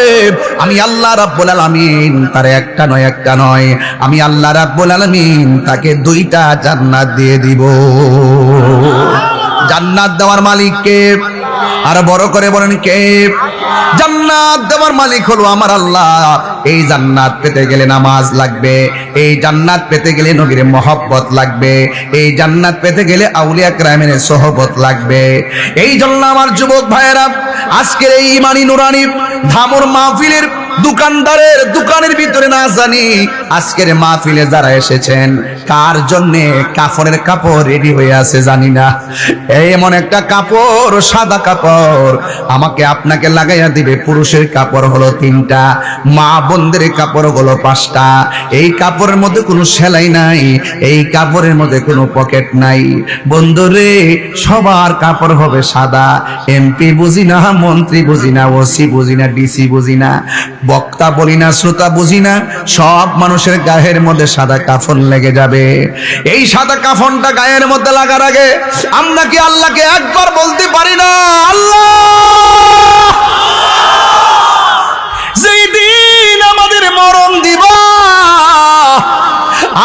আমি আল্লাহ রাব্বুল আলামিন তার একটা নয়, আমি আল্লাহ রাব্বুল আলামিন তাকে 2টা জান্নাত দিয়ে দিব। জান্নাত দেওয়ার মালিক কে? আর বড় করে বলেন কে? জান্নাত দেওয়ার মালিক হলো আমার আল্লাহ। এই জান্নাত পেতে গেলে নামাজ লাগবে, এই জান্নাত পেতে গেলে নবীর মহব্বত লাগবে, এই জান্নাত পেতে গেলে আউলিয়া কেরামের সোহবত লাগবে। এই জন্য আমার যুবক ভাইয়েরা, আজকের এই ইমানি নুরানি ধামর মাহফিলের দোকানদারের দোকানের ভিতরে না জানি আজকের মাহফিলে যারা এসেছেন কার জন্যে কাফনের কাপড় রেডি হয়ে আছে জানি না। এমন একটা কাপড়, সাদা কাপড় আমাকে আপনাকে লাগাইয়া দিবে। পুরুষের কাপড় হলো 3টা, মা বোনদের কাপড় হলো 5টা। এই কাপড়ের মধ্যে কোনো সেলাই নাই, এই কাপড়ের মধ্যে কোনো পকেট নাই। বন্ধুরে, সবার কাপড় হবে সাদা। এমপি বুঝি না, মন্ত্রী বুঝি না, ওসি বুঝি না, ডিসি বুঝি না, বক্তা বলি না, শ্রোতা বুঝি না, সব মানুষের গায়ের মধ্যে সাদা কাফন লেগে যাবে। এই সাদা কাফনটা গায়ের মধ্যে লাগার আগে আমরা কি আল্লাহকে একবার বলতে পারি না, আল্লাহ যেই দিন আমাদের মরণ দিবা,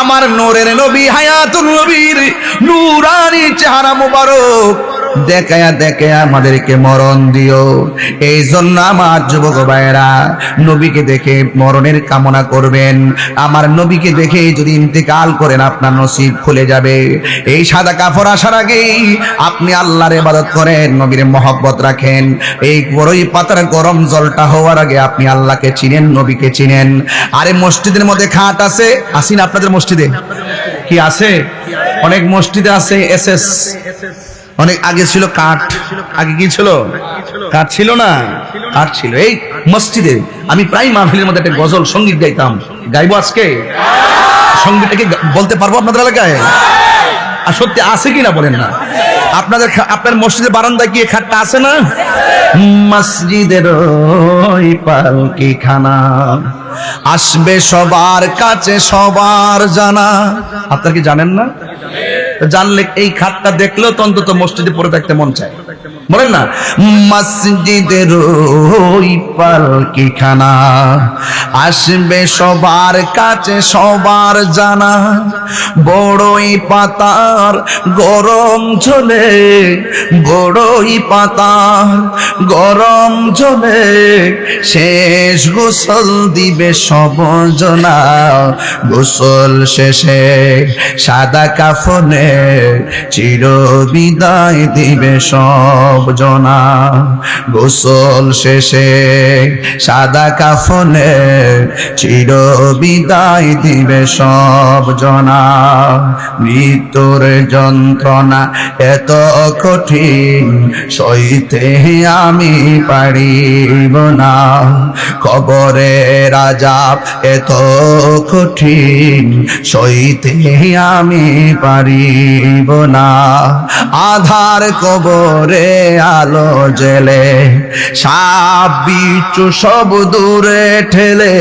আমার নূরের নবী হায়াতুল নবীর নূরানি চেহারা মুবারক দেখায়া দেখায়া আমাদেরকে মরণ দিও। এই জন্য আমার যুবক ভাইয়েরা, নবীকে দেখে মরণের কামনা করবেন। আমার নবীকে দেখে যদি ইন্তেকাল করেন আপনার নসিব খুলে যাবে। এই সাদা কাপড় আসার আগেই আপনি আল্লাহর ইবাদত করেন, নবীর মহব্বত রাখেন। এই বড়ই পাতার গরম জলটা হওয়ার আগে আপনি আল্লাহকে চিনেন, নবীকে চিনেন। আরে মসজিদের মধ্যে খাট আছে, আসেন আপনাদের মসজিদে কি আছে? অনেক মসজিদে আছে এসএস, অনেক আগে ছিল কাঠ। আগে কি ছিল? কাঠ ছিল না, কাঠ ছিল। এই মসজিদে আমি প্রায় মাহফিলের মধ্যে একটা গজল সঙ্গীত গাইতাম। গাইবো আজকে? সঙ্গীতটা কি বলতে পারবো আপনাদের এলাকায়? আর সত্যি আছে কিনা বলেন না? আপনার মসজিদের বারান্দায় কি খাটটা আছে না? মসজিদের ওই পালকি খানা আসবে সবার কাছে, সবার জানা। আপনারা কি জানেন না? জানলে এই খাটটা দেখলেও তো অন্তত মসজিদে পড়ে থাকতে মন চায়, বলেন না? মসজিদের ওই পালকি খানা আসবে সবার কাছে, সবার জানা। বড়ই পাতার গরম ঝোলে, বড়ই পাতার গরম ঝোলে শেষ গোসল দিবে সব জনা। গোসল শেষে সাদা কাফনে চির বিদায় দিবে সব জনা। গোসল শেষে সাদা কাফনে চির বিদায় দিবে সব জনা। মৃত্যুর যন্ত্রণা এত কঠিন সইতে আমি পারিব না। কবরের আযাব এত কঠিন সইতে আমি পারিব না। আধার কবরে আলো জেলে, সাপ বিচ্ছু সব দূরে ঠেলে।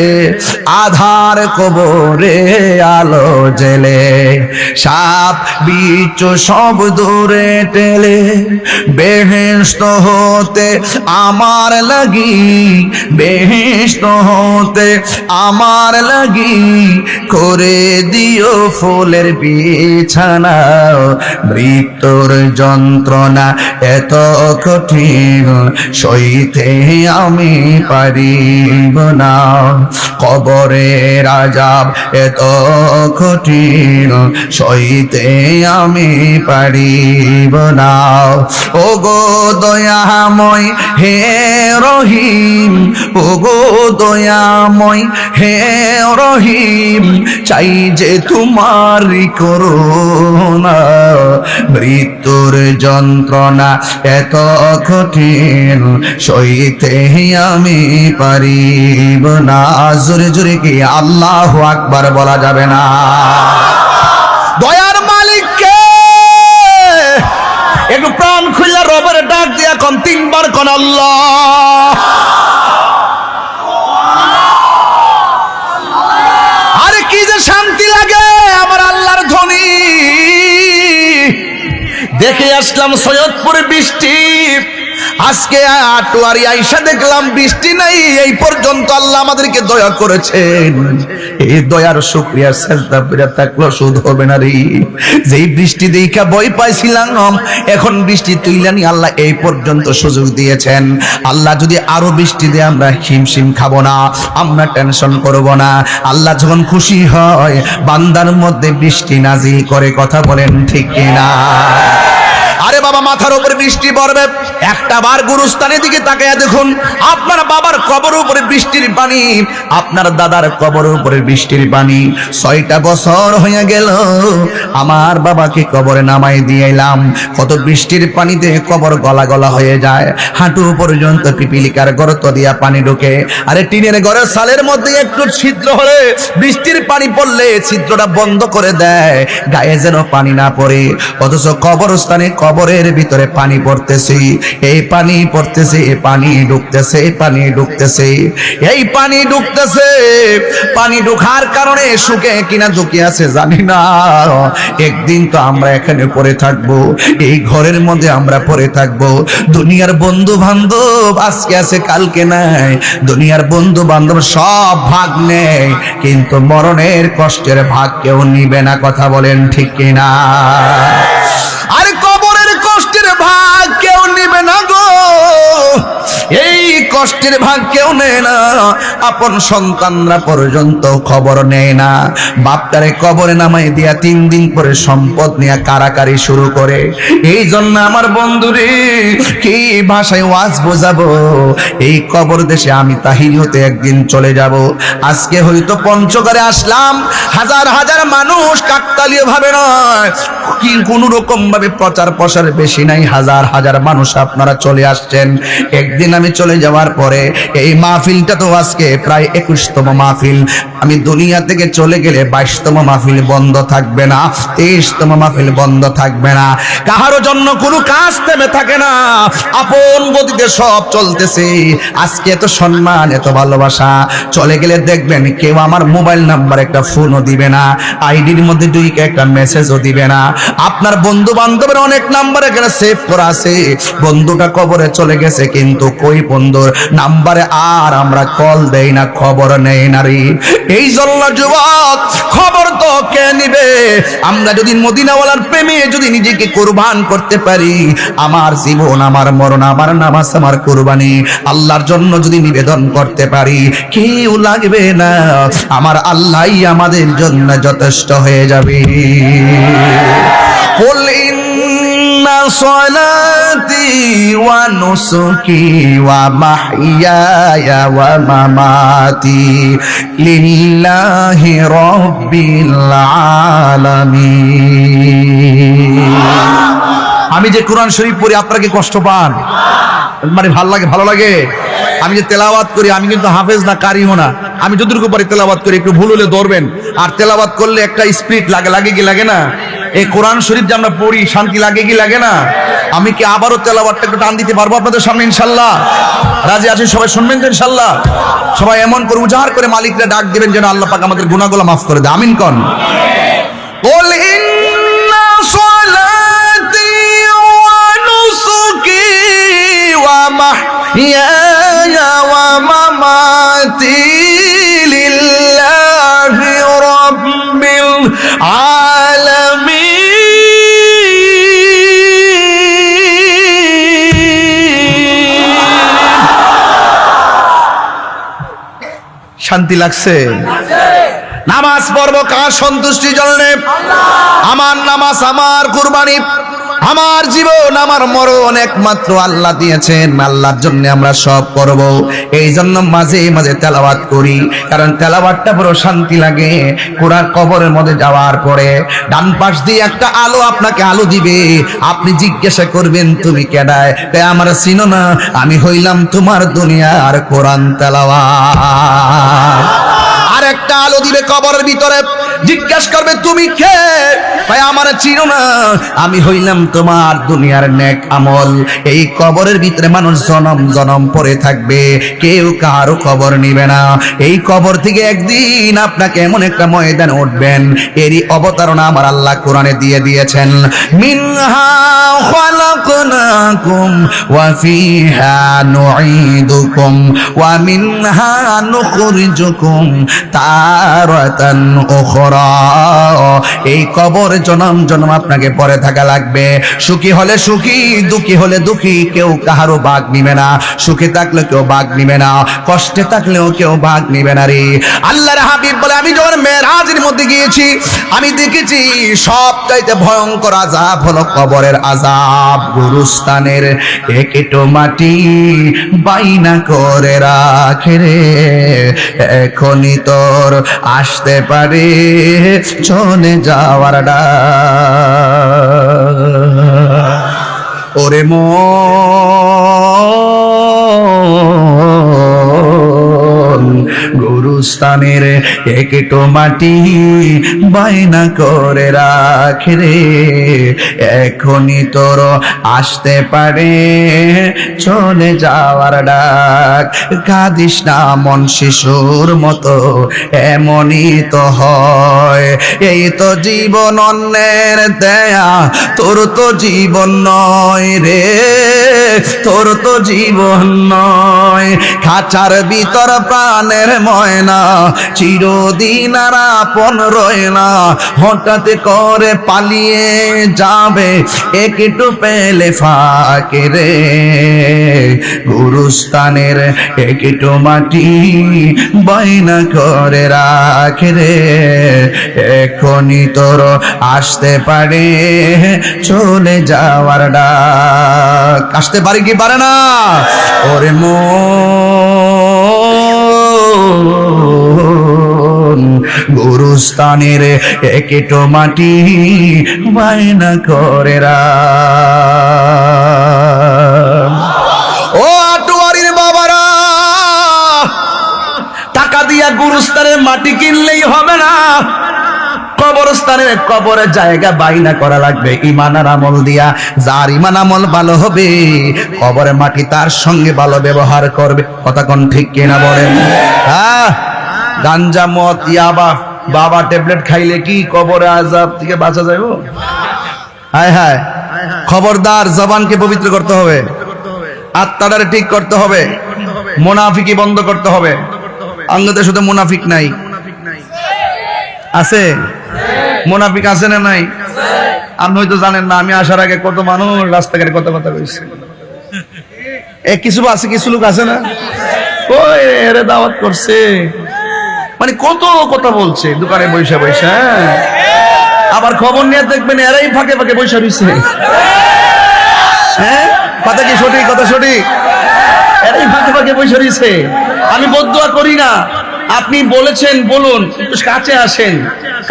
আধার কবরে আলো জেলে, সাপ বিচ্ছু সব দূরে ঠেলে। বেহেশত হতে আমার লাগি, বেহেশত হতে আমার লাগি করে দিও ফুলের বিছানা। মৃত্যুর যন্ত্রণা এত কঠিন সইতে আমি পারিব না, কবরের আযাব এত কঠিন সইতে আমি পারিব না। ও গো দয়াময় হে রহিম, ও গো দয়াময় হে রহিম, চাই যে তোমারই করুণা, মৃত্যুর যন্ত্রণা এত কঠিন সইতে আমি পারিব না। জোরে জোরে কি আল্লাহু আকবার বলা যাবে না? দয়ার মালিক কে? একটু প্রাণ খুললা রবের ডাক দিয়া কোন তিনবার কোন আল্লাহ। আরে কি যে শান্তি লাগে আমার আল্লাহর ধ্বনি। দেখে আসলাম সৈয়দপুরে বৃষ্টি, আজকে আটোয়ারি আইসা দেখলাম বৃষ্টি নাই। এই পর্যন্ত আল্লাহ আমাদেরকে দয়া করেছেন, এই দয়ার শুকরিয়া সাজদা করে থাকলো শুধু হবে না রে। যেই বৃষ্টি দেখা ভয় পাইছিলাম, এখন বৃষ্টি তুইলানি আল্লাহ এই পর্যন্ত সুযোগ দিয়েছেন। আল্লাহ যদি আরো বৃষ্টি দিয়ে আমরা হিমশিম খাবো না, আমরা টেনশন করব না। আল্লাহ যখন খুশি হয় বান্দার মধ্যে বৃষ্টি নাজিল করে, কথা বলেন ঠিক কিনা? আরে বাবা, মাথার উপরে বৃষ্টি পড়বে, একটা বার গুরুস্থানের দিকে তাকায়া দেখুন, আপনার বাবার কবরের উপরে বৃষ্টির পানি, আপনার দাদার কবরের উপরে বৃষ্টির পানি। 6টা বছর হয়ে গেল আমার বাবাকে কবরে নামাই দিয়েলাম, কত বৃষ্টির পানিতে কবর গলা গলা হয়ে যায়, হাঁটু পর্যন্ত পিপিলিকার গর্ত দিয়া পানি ঢোকে। আরে টিনের ঘরের সালের মধ্যে একটু ছিদ্র হলে বৃষ্টির পানি পড়লে ছিদ্রটা বন্ধ করে দেয়, গায়ে যেন পানি না পড়ে। অথচ কবরস্থানে কবরের ভিতরে পানি পড়তেছে, এই পানি পড়তেছে, পানি ঢুকতেছে, পানি ঢুকতেছে, এই পানি ঢুকতেছে। পানি ঢোকার কারণে শুকে কিনা ঢুকে আছে জানি না, একদিন তো আমরা এখানে পড়ে থাকবো, এই ঘরের মধ্যে আমরা পড়ে থাকবো। দুনিয়ার বন্ধু বান্ধব আজকে আছে কালকে নাই, দুনিয়ার বন্ধু বান্ধব সব ভাগ নেয়, কিন্তু মরণের কষ্টের ভাগ কেউ নিবে না, কথা বলেন ঠিক কিনা? আরে কবরের কষ্টের ভাগ কেউ নিবে না গো, এই কষ্টের ভাগ কেউ নেয় না। আপন সন্তানরা পর্যন্ত খবর নেয় না। বাপটারে কবরে নামাই দিয়া 3 দিন পরে সম্পদ নিয়ে কারাকারি শুরু করে। এই জন্য আমার বন্ধুরে কি ভাষায় ওয়াজ বোঝাবো, এই কবর দেশে আমি তাহিরিতে একদিন চলে যাব। আজকে হয়তো পঞ্চগড়ে আসলাম, হাজার হাজার মানুষ, কাকতালীয় ভাবে নয়, কি কোনো রকম ভাবে প্রচার প্রসার বেশি নাই, হাজার হাজার মানুষ আপনারা চলে আসছেন। একদিন আমি চলে যাওয়ার পরে এই মাহফিলটা তো আজকে প্রায় 21তম মাহফিল, আমি দুনিয়া থেকে চলে গেলে 22তম মাহফিল বন্ধ থাকবে না, 23তম মাহফিল বন্ধ থাকবে না। কাহারো জন্য কোনো কাজ থেমে থাকে না, আপন গতিতে সব চলতেছে। আজকে এত সম্মান, এত ভালোবাসা, চলে গেলে দেখবেন কেউ আমার মোবাইল নাম্বার একটা ফোনও দিবে না, আইডির মধ্যে দুইকে একটা মেসেজও দিবে না। আপনার বন্ধু বান্ধবের অনেক নাম্বার এখানে সেভ করা আছে, বন্ধুটা কবরে চলে গেছে কিন্তু কই বন্ধুর নাম্বারে আর আমরা কল দেই না, খবর নেই না রে। এই জন্য যুবক, খবর তো কে নিবে? আমরা যদি মদিনাওয়ালার প্রেমে যদি নিজেকে কুরবান করতে পারি, আমার জীবন, আমার মরণ, আমার নামাজ, আমার কুরবানি আল্লাহর জন্য যদি নিবেদন করতে পারি, কেউ লাগবে না, আমার আল্লাহই আমাদের জন্য যথেষ্ট হয়ে যাবে। قل إن صلاتي ونسكي ومحياي ومماتي لله رب العالمين। আমি যে কোরআন শরীফ পড়ি আপনারা কি কষ্ট পান? মানে ভালো লাগে? আমি যে তেলাওয়াত করি, আমি কিন্তু হাফেজ না, কারিও না, আমি যতটুকু পারি তেলাওয়াত করি, একটু ভুল হলে ধরবেন। আর তেলাওয়াত করলে একটা স্পিরিট লাগে কি লাগে না? এই কোরআন শরীফ যে আমরা পড়ি, শান্তি লাগে কি লাগে না? আমি কি আবারও তেলাওয়াতটা একটু টান দিতে পারবো আপনাদের সামনে ইনশাল্লাহ? রাজি আছেন সবাই? শুনবেন তো ইনশাল্লাহ? সবাই এমন করে উজাহার করে মালিকরা ডাক দিবেন যেন আল্লাহ পাক আমাদের গুনাহগুলো মাফ করে দেয়। আমিন কোন? قل إن صلاتي ونسكي ومحياي ومماتي لله رب العالمين শান্তি লাগছে? নামাজ পড়বো কার সন্তুষ্টির জন্য? আমার নামাজ, আমার কুরবানি, আমার জীবন, আমার মরণ একমাত্র আল্লাহ দিয়েছেন। আল্লাহর জন্য আমরা সব করব। এই জন্য মাঝে মাঝে তেলাওয়াত করি, কারণ তেলাওয়াতটা বড় শান্তি লাগে। কোরআন কবরের মধ্যে যাওয়ার পরে ডান পাশ দিয়ে একটা আলো আপনাকে আলো দিবে। আপনি জিজ্ঞাসা করবেন তুমি কেডায়? তাই আমার চিনো না? আমি হইলাম তোমার দুনিয়ার কোরআন তেলাওয়াত। আর একটা আলো দিবে কবরের ভিতরে, জিজ্ঞাসা করবে তুমি কে? ভাই আমার চিনো না? আমি হইলাম তোমার দুনিয়ার নেক আমল। এই কবরের ভিতরে মানুষ জনম জনম পড়ে থাকবে, কেউ কারো খবর নিবে না। এই কবর থেকে একদিন আপনাকে এমন একটা ময়দানে উঠবেন, এরই অবতারণা আমার আল্লাহ কোরআনে দিয়ে দিয়েছেন। মিনহা খালাকনাকুম ওয়া ফিহা নুঈদুকুম ওয়া মিনহা নুখরিজুকুম তারাতান উখরা। এই কবর জনম জনম আপনাকে পড়ে থাকা লাগবে। সুখী হলে সুখী, দুঃখী হলে দুঃখী, কেউ কাহারও ভাগ নিবে না। সুখে থাকলে কেউ ভাগ নিবে না, কষ্টে থাকলেও কেউ ভাগ নিবে না রে। আল্লাহর হাবিব বলে, আমি যখন মেরাজের মধ্যে গিয়েছি, আমি দেখেছি সবচাইতে ভয়ঙ্কর আযাব হলো কবরের আযাব। গুরুস্থানের একেটো মাটি বাইনা করে রাখে রে, এখনই তোর আসতে পারে চলে যাওয়ার ডাক। ওরে মন, গুরুস্থানের একেটো মাটি বাইনা করে রাখে রে, এখনই তোর আসতে পারে চলে যাওয়ার ডাক। কাঁদিস না মন শিশুর মতো, এমনই তো হয়। এই তো জীবন অন্যের দেয়া, তোর তো জীবন নয় রে, তোর তো জীবন নয়। খাঁচার ভিতর প্রাণের ময়না, চিরদিন আর আপন রয় না। হঠাৎ করে পালিয়ে যাবে একটু পেলে ফাঁকে রে। গুরুস্থানের একটু মাটি বাইনা করে রাখে রে, এখনই তোর আসতে পারে চলে যাওয়ার ডাক। আসতে পারে কি পারে না? ওরে মন, গুরুস্থানের একেটো মাটি বাইনা করে রাখ। ও আটোয়ারির বাবারা, টাকা দিয়া গুরুস্থানের মাটি কিনলেই হবে না, কবরস্থানের কবরের জায়গা বাইনা করা লাগবে ঈমান আর আমল দিয়া। যার ঈমান আমল ভালো হবে, কবরের মাটি তার সঙ্গে ভালো ব্যবহার করবে। কথা কোন ঠিক কিনা বলেন? হ্যাঁ, গাঞ্জা মদ ইয়াবা বাবা ট্যাবলেট খাইলে কি কবরে আযাব থেকে বাঁচা যাবে? হায় হায়, খবরদার, জবানকে পবিত্র করতে হবে, আত্মাটারে ঠিক করতে হবে, মুনাফিকি বন্ধ করতে হবে। আঙ্গতে শুধু মুনাফিক নাই, আছে মুনাফিক আছে না নাই? আপনি হয়তো জানেন না, আমি আসার আগে কত মানুষ রাস্তাঘাটে কত কথা কইছে। কিছু আছে, কিছু লোক আছে না, ওই এরে দাওয়াত করছে, মানে কত কথা বলছে দোকানে বৈশা বৈশা। আবার খবর নিয়ে দেখবেন এরাই ফাঁকে ফাঁকে বৈশা রইছে। হ্যাঁ, কথা কি সঠিক? কথা সঠিক, এরাই ফাঁকে ফাঁকে বৈশা রইছে। আমি বদদুয়া করি না, আপনি বলেছেন বলুন, একটু কাছে আসেন,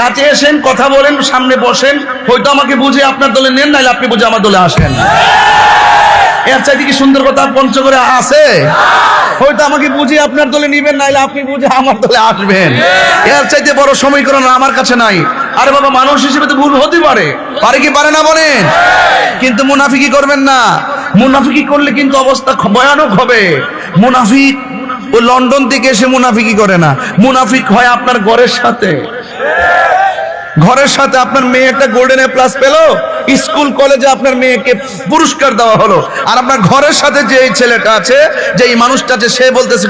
কাছে এসেন, কথা বলেন, সামনে বসেন, হয়তো আমাকে বুঝে আপনার দলে নেন, নাইলে আপনি বুঝে আমার দলে আসেন। এর চাইতে কি সুন্দর কথা পঞ্চগড়ে আছে? হয়তো আমাকে বুঝে আপনার দলে নিবেন, নাইলে আপনি বুঝে আমার দলে আসবেন। এর চাইতে বড় সমীকরণ আমার কাছে নাই। আরে বাবা, মানুষ হিসেবে তো ভুল হতে পারে, পারে কি পারে না বলেন? কিন্তু মুনাফিকি করবেন না। মুনাফিকি করলে কিন্তু অবস্থা ভয়ানক হবে। মুনাফিক ও লন্ডন থেকে এসে মুনাফিকি করে না, মুনাফিক হয় আপনার ঘরের সাথে। ঘরের সাথে আপনার মেয়ে একটা গোল্ডেন এ প্লাস পেলো, স্কুল কলেজে আপনার মেয়েকে পুরস্কার দেওয়া হলো, আর আপনার ঘরের সাথে যে এই ছেলেটা আছে, যে এই মানুষটা আছে, সে বলতেছে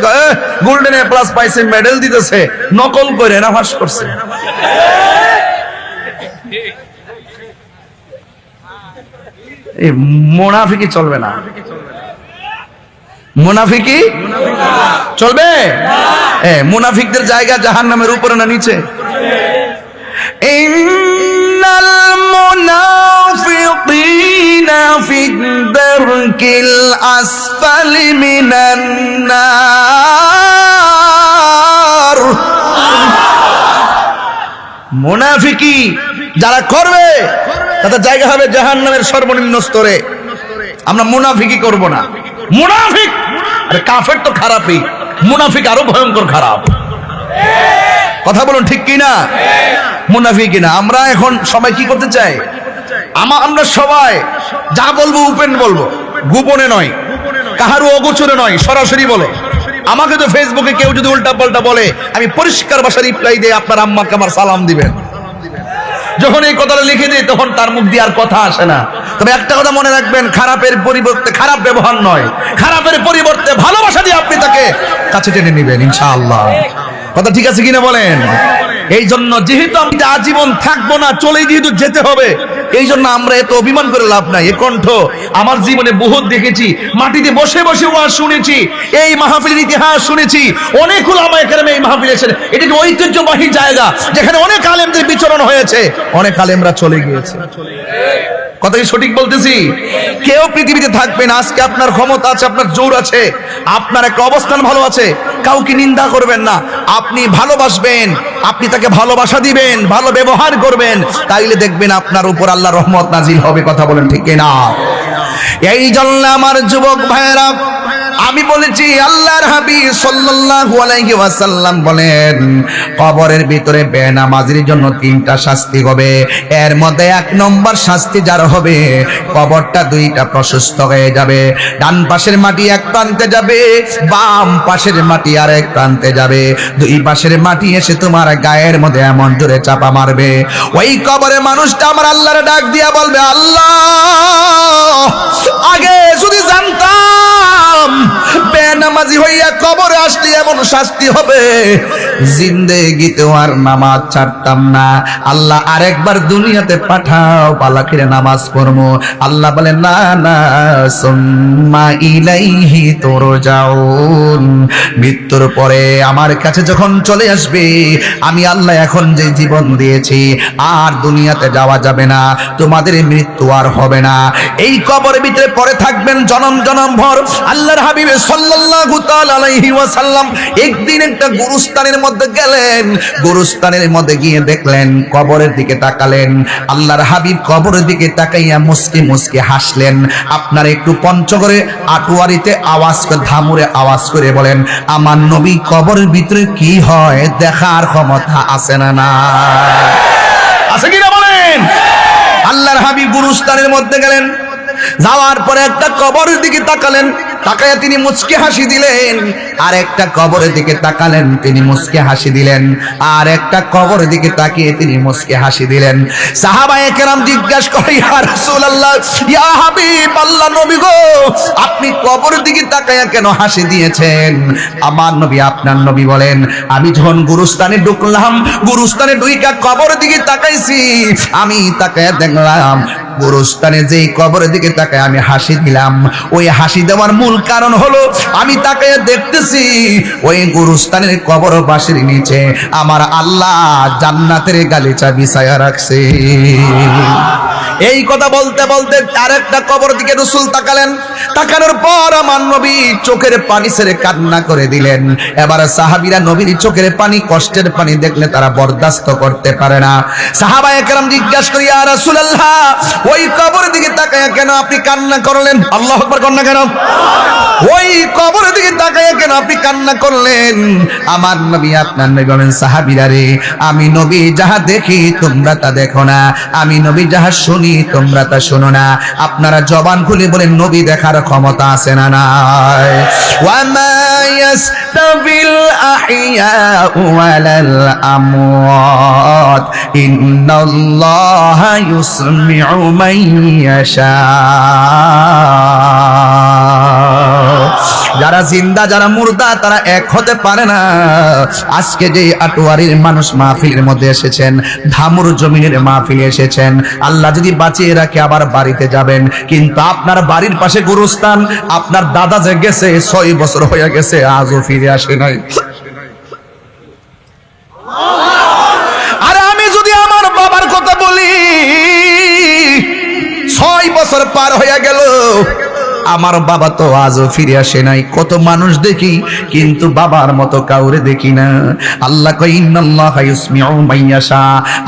গোল্ডেন এ প্লাস পাইছে, মেডেল দিতেছে, নকল করে না ফাঁস করছে। এই মুনাফিকি চলবে না। মুনাফিকি চলবে? মুনাফিকদের জায়গা জাহান্নামের উপরে না নিচে? ইন্নাল মুনাফিকিনা ফিদ দারকিল আসফালি মিনান নার। মুনাফিকি যারা করবে তাদের জায়গা হবে জাহান্নামের সর্বনিম্ন স্তরে। আমরা মুনাফিকি করব না। মুনাফিক আরে কাফের তো খারাপই, মুনাফিক আরো ভয়ঙ্কর খারাপ। কথা বলুন ঠিক কি না? মুনাফিকি না। আমরা এখন সবাই কি করতে চাই? আমরা সবাই যা বলবো ওপেন বলবো, গোপনে নয়, কাহারও অগোচরে নয়, সরাসরি বলো। আমাকে তো ফেসবুকে কেউ যদি উল্টা পাল্টা বলে আমি পরিষ্কার ভাষা রিপ্লাই দিয়ে আপনার আম্মাকে আমার সালাম দিবেন। যখন এই কথাটা লিখে দিই তখন তার মুখ দিয়ে আর কথা আসে না। তবে একটা কথা মনে রাখবেন, খারাপের পরিবর্তে খারাপ ব্যবহার নয়, খারাপের পরিবর্তে ভালোবাসা দিয়ে আপনি তাকে কাছে টেনে নেবেন ইনশাআল্লাহ। কথা ঠিক আছে কিনা বলেন? এই জন্য যেহেতু আমি আজীবন থাকবো না, চলে যেহেতু যেতে হবে, এই জন্য আমরা এত অভিমান করে লাভ নাই। এ কণ্ঠ আমার জীবনে বহুত দেখেছি, মাটিতে বসে বসে ওয়াজ শুনেছি, এই মাহফিলের ইতিহাস শুনেছি, অনেক উলামায়ে কেরাম এই মাহফিলে এসেছেন। এটা একটি ঐতিহ্যবাহী জায়গা যেখানে অনেক আলেমদের বিচরণ হয়েছে, অনেক আলেমরা চলে গিয়েছে। কথা কি সঠিক বলতেছি? কেউ পৃথিবীতে থাকবেন, আজকে আপনার ক্ষমতা আছে, আপনার জোর আছে, আপনার একটা অবস্থান ভালো আছে, কাউকে নিন্দা করবেন না। আপনি ভালোবাসবেন, আপনি তাকে ভালোবাসা দিবেন, ভালো ব্যবহার করবেন, তাইলে দেখবেন আপনার উপর আল্লাহর রহমত নাজিল হবে। কথা বলেন ঠিক কিনা? এই জন্য আমার যুবক ভাইয়েরা, আমি বলেছি আল্লাহর হাবিব সাল্লাল্লাহু আলাইহি ওয়াসাল্লাম বলেন, কবরের ভিতরে বেনামাজির জন্য 3টা শাস্তি হবে। এর মধ্যে 1 নম্বর শাস্তি যার হবে, কবরটা 2টা প্রশস্ত হয়ে যাবে। ডান পাশের মাটি এক প্রান্তে যাবে, বাম পাশের মাটি আরেক প্রান্তে যাবে। 2 পাশের মাটি এসে তোমার গায়ের মধ্যে এমন জোরে চাপা মারবে, ওই কবরে মানুষটা আমার আল্লাহর ডাক দিয়া বলবে, আল্লাহ আগে যদি জানতাম বেনামাজি হইয়া কবরে আসলে এমন শাস্তি হবে, জিন্দেগিতেও আর নামাজ ছাড়তাম না। আল্লাহ আরেকবার দুনিয়াতে পাঠাও, পালাকিরে নামাজ পড়বো। আল্লাহ বলেন, না না, সুম্মা ইলাইহি তুরজাউন, মৃত্যুর পরে আমার কাছে যখন চলে আসবে, আমি আল্লাহ এখন যে জীবন দিয়েছি আর দুনিয়াতে যাওয়া যাবে না, তোমাদের মৃত্যু আর হবে না। এই কবরের ভিতরে পড়ে থাকবেন জনম জনম ভর। আল্লাহর হাবিব সাল্লাল্লাহু তাআলা আলাইহি ওয়াসাল্লাম একদিন একটা গুরুস্থানের মধ্যে গেলেন, গুরুস্থানের মধ্যে গিয়ে দেখলেন, কবরের দিকে তাকালেন। আল্লাহর হাবিব কবরের দিকে তাকাইয়া মুস্কি মুস্কি হাসলেন। আপনার একটু পঞ্চগড়ে আটোয়ারিতে আওয়াজ করে, ধামুরে আওয়াজ করে বলেন, আমার নবী কবরের ভিতরে কি হয় দেখার ক্ষমতা আছে না? না আছে কিনা বলেন? আল্লাহর হাবিব গুরুস্থানের মধ্যে গেলেন, যাওয়ার পরে একটা কবরের দিকে তাকালেন, তাকায়া তিনি মুচকি হাসি দিলেন। আর একটা কবরের দিকে তাকালেন, তিনি মুচকি হাসি দিলেন। আর একটা কবরের দিকে তাকিয়ে তিনি মুচকি হাসি দিলেন। সাহাবায়ে কেরাম জিজ্ঞাসা করে, ইয়া রাসূলুল্লাহ, ইয়া হাবিব আল্লাহ, নবী গো, আপনি কবরের দিকে তাকায়া কেন হাসি দিয়েছেন? আমার নবী, আপনার নবী বলেন, আমি যখন গুরুস্থানে ঢুকলাম, গুরুস্থানে ঢুইকা কবরের দিকে তাকাইছি, আমি তাকায়া দেখলাম গুরুস্থানে যেই কবরের দিকে তাকায় আমি হাসি দিলাম, ওই হাসি দেওয়ার মূল কারণ হলো আমি তাকায় দেখতেছি ওই গুরুস্থানের কবর বাসের নিচে আমার আল্লাহ জান্নাতের গালিচা বিছায়া রাখছে। এই কথা বলতে বলতে আরেকটা কবর দিকে রাসূল তাকালেন। তাকানোর পর আমার নবী চোখের পানি ছেড়ে কান্না করে দিলেন। এবার সাহাবীরা নবীর চোখের পানি, কষ্টের পানি দেখলে তারা বরদাস্ত করতে পারে না। সাহাবায়ে কেরাম জিজ্ঞাসা করি, ইয়া রাসূলুল্লাহ, ওই কবরের দিকে তাকায়া কেন আপনি কান্না করলেন? আল্লাহু আকবার কন্যা কেন? ওই কবরের দিকে তাকায়া কেন আপনি কান্না করলেন? আমার নবী, আপনার নবী বলেন, সাহাবীরা রে, আমি নবী যাহা দেখি তোমরা তা দেখো না, আমি নবী যাহা শুনি তোমরা তা শোনো না। আপনারা জবান খুলে বলেন, নবী দেখার ক্ষমতা আছে না নাই? ওয়ামা ইয়াস্তাবিল আহইয়াউ ওয়ালাল আমওয়াত ইন্নাল্লাহা ইউসমিউ মান ইয়াশা। যারা জিন্দা যারা মুর্দা তারা এক হতে পারে না। আজকে যে আটোয়ারির মানুষ মাহফিলের মধ্যে এসেছেন, ধামুর জমিনের মাহফিলে এসেছেন, আল্লাহ যদি বাঁচিয়ে রাখে আবার বাড়িতে যাবেন, কিন্তু আপনার বাড়ির পাশে গুরুস্থান, আপনার দাদা যে গেছে 6 বছর হয়ে গেছে আজও ফিরে আসে নাই। আর আমি যদি আমার বাবার কথা বলি, 6 বছর পার হয়ে গেল, আমার বাবা তো আজও ফিরে আসে নাই। কত মানুষ দেখি কিন্তু বাবার মতো কাউরে দেখি না। আল্লাহ কয় ইন্নাল্লাহা ইউসমিউ মাইয়াশা,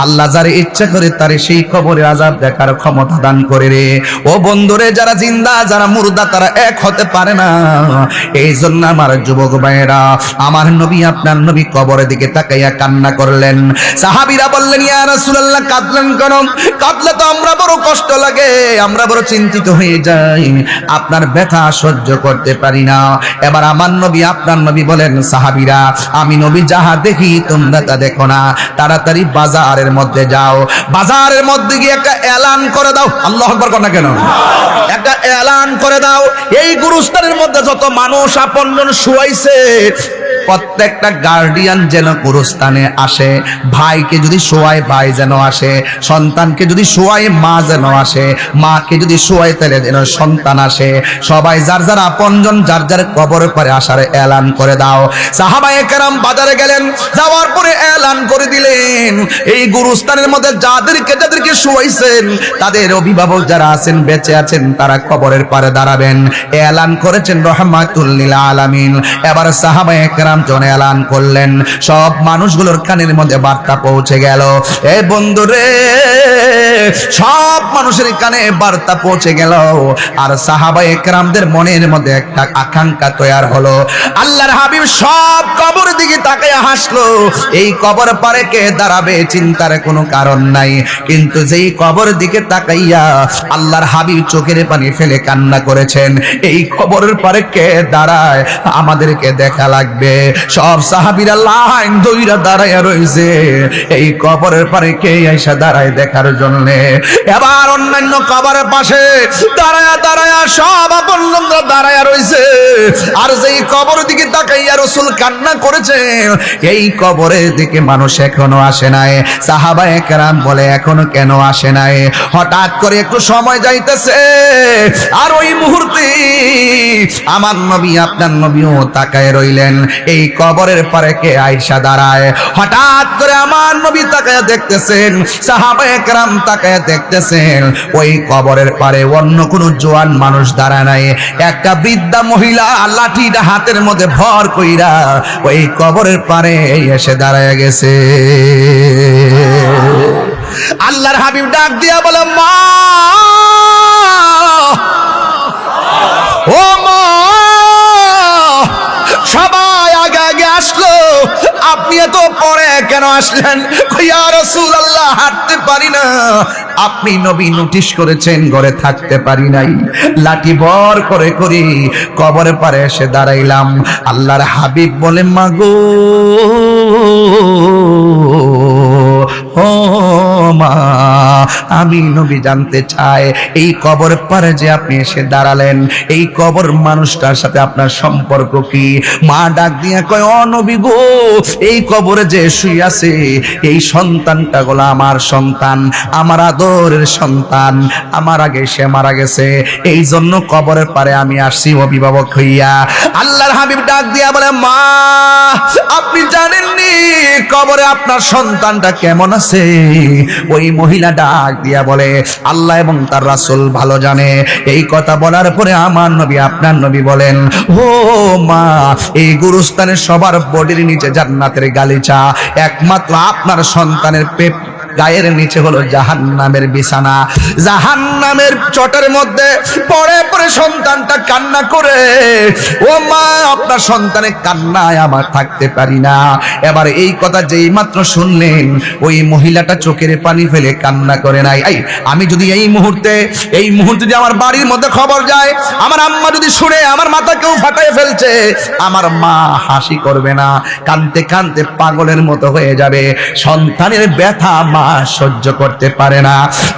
আল্লাহ যারে ইচ্ছা করে তারে সেই কবরে আযাব দেখার ক্ষমতা দান করে রে। ও বন্ধুরে, যারা জিন্দা যারা মুর্দা তারা এক হতে পারে না। এই জন্য আমার যুবক ভাইয়েরা, আমার নবী আপনার নবী কবরের দিকে তাকাইয়া কান্না করলেন। সাহাবীরা বললেন, ইয়া রাসূলুল্লাহ কাঁদলেন কেন? কাঁদলে তো আমরা বড় কষ্ট লাগে, আমরা বড় চিন্তিত হয়ে যাই, আপনার ব্যথা সহ্য করতে পারি না। এবার আমার নবী আপনার নবী বলেন, সাহাবীরা আমি নবী যাহা দেখি তোমরা তা দেখো না, তাড়াতাড়ি বাজারের মধ্যে যাও, বাজারের মধ্যে গিয়ে একটা এলান করে দাও। আল্লাহু আকবার কর না কেন? একটা এলান করে দাও, এই গুরুস্থানের মধ্যে যত মানুষ আপনজন শুয়াইছে প্রত্যেকটা গার্ডিয়ান যেন গুরুস্থানে আসে। ভাইকে যদি শোয়ায় ভাই যেন আসে, সন্তানকে যদি শোয়ায় মা যেন আসে, মাকে যদি শোয়ায় তাহলে যেন সন্তান আসে। সবাই যার যার আপনজন যার যার কবরের পরে আসার এলান করে দাও। সাহাবায়ে কেরাম বাজারে গেলেন, যাওয়ার পরে এলান করে দিলেন, এই গুরুস্থানের মধ্যে যাদেরকে শোয়াইছেন তাদের অভিভাবক যারা আছেন বেঁচে আছেন তারা কবরের পারে দাঁড়াবেন। এলান করেছেন রহমাতুল লিল আলামিন। এবার সাহাবায়ে কেরাম যখন এলান করলেন, সব মানুষগুলোর কানের মধ্যে বার্তা পৌঁছে গেল। এ বন্ধুরে, সব মানুষের কানে বার্তা পৌঁছে গেল। আর সাহাবায়ে কেরামদের মনের মধ্যে একটা আকাঙ্ক্ষা তৈরি হলো। আল্লাহর হাবিব সব কবর দিকে তাকিয়ে হাসলো। এই কবর পারে কে দাঁড়াবে চিন্তার কোনো কারণ নাই, কিন্তু যেই কবর দিকে তাকাইয়া আল্লাহর হাবিব চোখের পানি ফেলে কান্না করেছেন, এই কবরের পারে কে দাঁড়ায় আমাদেরকে দেখা লাগবে। সব সাহাবীরা লাইন ধইরা দাঁড়ায়া রইছে এই কবরের পারে কে আইসা দাঁড়ায় দেখার জন্য। এবার অন্যান্য কবরের পাশে দাঁড়ায়া দাঁড়ায়া সব আপনজনরা দাঁড়ায়া রইছে। আর যেই কবর দিকে তাকাইয়া রাসূল কান্না করেছে, এই কবরের দিকে মানুষ এখনো আসে নাই। সাহাবায়ে কেরাম বলে, এখনো কেন আসে নাই? হঠাৎ করে একটু সময় যাইতেছে, আর ওই মুহূর্তে আমার নবী আপনার নবীও তাকায় রইলেন এই কবরের পারে কে আয়েশা দাঁড়ায়। হঠাৎ করে আমার নবী তাকায় দেখতেছেন, সাহাবায়ে কেরাম তাকায় দেখতেছেন, ওই কবরের পারে অন্য কোনো জোয়ান মানুষ দাঁড়ায় নাই। একটা বৃদ্ধা মহিলা লাঠিটা হাতের মধ্যে ভর কইরা ওই কবরের পারে এসে দাঁড়ায় গেছে। আল্লাহর হাবিব ডাক দিয়া বলে, মা, ও মা। সবাই আগে আগে আসলো, আপনি এত পরে কেন আসলেন? ইয়া রাসূলুল্লাহ হাঁটতে পারি না, আপনি নবী নোটিশ করেছেন ঘরে থাকতে পারি নাই, লাঠি ভর করে করে কবরে পারে এসে দাঁড়াইলাম। আল্লাহর হাবিব বলে, মাগো ও মা, আমি নবী জানতে চাই এই কবর পারে যে আপনি এসে দাঁড়ালেন, এই কবর মানুষটার সাথে আপনার সম্পর্ক কি? মা ডাক দিয়া কয়, ও নবী গো, এই কবরে যে শুয়ে আছে এই সন্তানটা গুলো আমার সন্তান, আমার আদরের সন্তান, আমার আগে সে মারা গেছে, এই জন্য কবরের পারে আমি আসছি অভিভাবক হইয়া। আল্লাহর হাবিব ডাক দিয়া বলে, মা, আপনি জানেননি কবরে আপনার সন্তানটা কেমন আছে? ওই মহিলা ডাক দিয়া বলে, আল্লাহ এবং তার রাসূল ভালো জানে। এই কথা বলার পরে আমার নবী আপনার নবী বলেন, ও মা, এই গুরুস্থানের সবার বডির নিচে জান্নাতের গালিচা, একমাত্র আপনার সন্তানের পেট গায়ের নিচে হলো জাহান্নামের বিছানা। জাহান্নামের চটের মধ্যে পড়ে পড়ে সন্তানটা কান্না করে, ও মা, আপনার সন্তানের কান্নায় আমার থাকতে পারি না। এবার এই কথা যেই মাত্র শুনলেন, ওই মহিলাটা চোখের পানি ফেলে কান্না করে নাই। আমি যদি এই মুহূর্তে যদি আমার বাড়ির মধ্যে খবর যায়, আমার আম্মা যদি শুনে আমার মাথা কেউ ফাটায় ফেলছে, আমার মা হাসি করবে না, কাঁদতে কাঁদতে পাগলের মতো হয়ে যাবে। সন্তানের ব্যথা মা সহ্য করতে পারে না।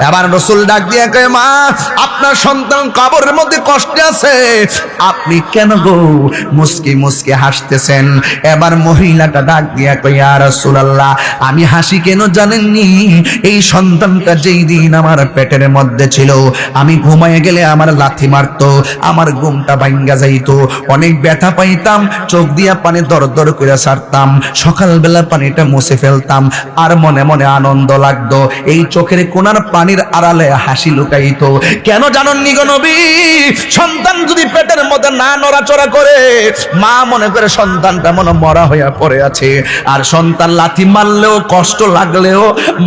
এবার রাসূল ডাক দিয়ে কয়, মা আপনার সন্তান কবরের মধ্যে কষ্টে আছে, আপনি কেন গো মুস্কি মুস্কি হাসতেছেন? এবার মহিলাটা ডাক দিয়া কয়, ইয়া রাসূলুল্লাহ, আমি হাসি কেন জানেননি? এই সন্তানটা যেই দিন আমার পেটের মধ্যে ছিল, আমি ঘুমায় গেলে আমার লাথি মারতো, আমার ঘুমটা ভাঙ্গা যাইতো, অনেক ব্যথা পাইতাম, চোখ দিয়া পানি দর দর করে ছাড়তাম, সকালবেলা পানিটা মুছে ফেলতাম, আর মনে মনে আনন্দ লাগতো। এই চোখের কোনার পানির আড়ালে হাসি লুকাইতো। কেন জানেননি গো নবী? সন্তান যদি পেটের মধ্যে না নড়াচড়া করে, মা মনে করে সন্তানটা মনে মরা হইয়া পড়ে আছে, আর সন্তান লাথি মারলেও কষ্ট লাগলেও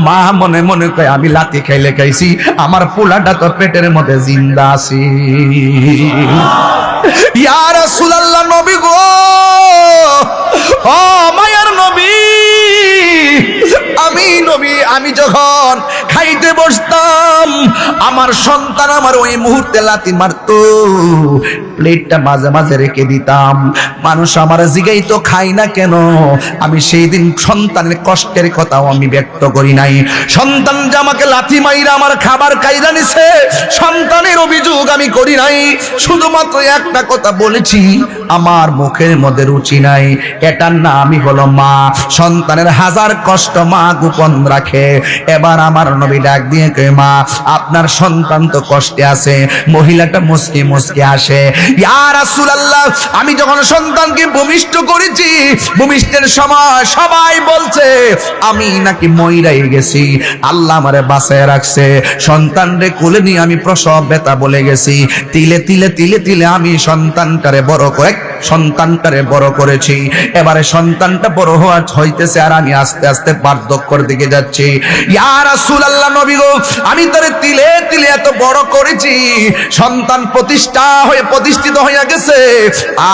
মা মনে মনে করে আমি লাথি খাইলে খাইছি, আমার পোলাটা তো পেটের মধ্যে জিন্দা আছে। ইয়া রাসূলুল্লাহ, নবী গো, ও মায়ার নবী, আমি যখন খাইতে বসতাম, আমার সন্তান আমার ওই মুহূর্তে লাথি মারতো, প্লেটটা মাঝে মাঝে রেখে দিতাম। মানুষ আমার জিগাইতো খাই না কেন? আমি সেই দিন সন্তানের কষ্টের কথাও আমি ব্যক্ত করি নাই। সন্তান যে আমাকে লাথি মাইরা আমার খাবার কাইরা নিছে, সন্তানের অভিযোগ আমি করি নাই। শুধুমাত্র একটা কথা বলেছি, আমার মুখের মধ্যে রুচি নাই, এটার নামই হলো মা। সন্তানের হাজার কষ্ট মা গোপন রাখে। এবার আমার নবী ডাক দিয়ে কয়, মা আপনার সন্তান তো কষ্টে আছে। মহিলাটা মুস্কি মুস্কি আসে, ইয়া রাসূলুল্লাহ, আমি যখন সন্তানকে ভূমিষ্ঠ করেছি, ভূমিষ্ঠের সময় সবাই বলছে আমি নাকি মইরাই গেছি, আল্লাহ আমারে বাঁচায় রাখছে। সন্তানরে কোলে নিয়ে আমি প্রসব ব্যথা বলে গেছি, তিলে তিলে তিলে তিলে আমি সন্তানটারে বড় করেছি। এবারে সন্তানটা বড় হইতেছে, আর আমি আস্তে আস্তে বার্ধক্যের দিকে যাচ্ছি। ইয়া রাসূলুল্লাহ, নবী গো, আমি তারে তিলে তিলে এত বড় করেছি, সন্তান প্রতিষ্ঠিত হয়ে গেছে,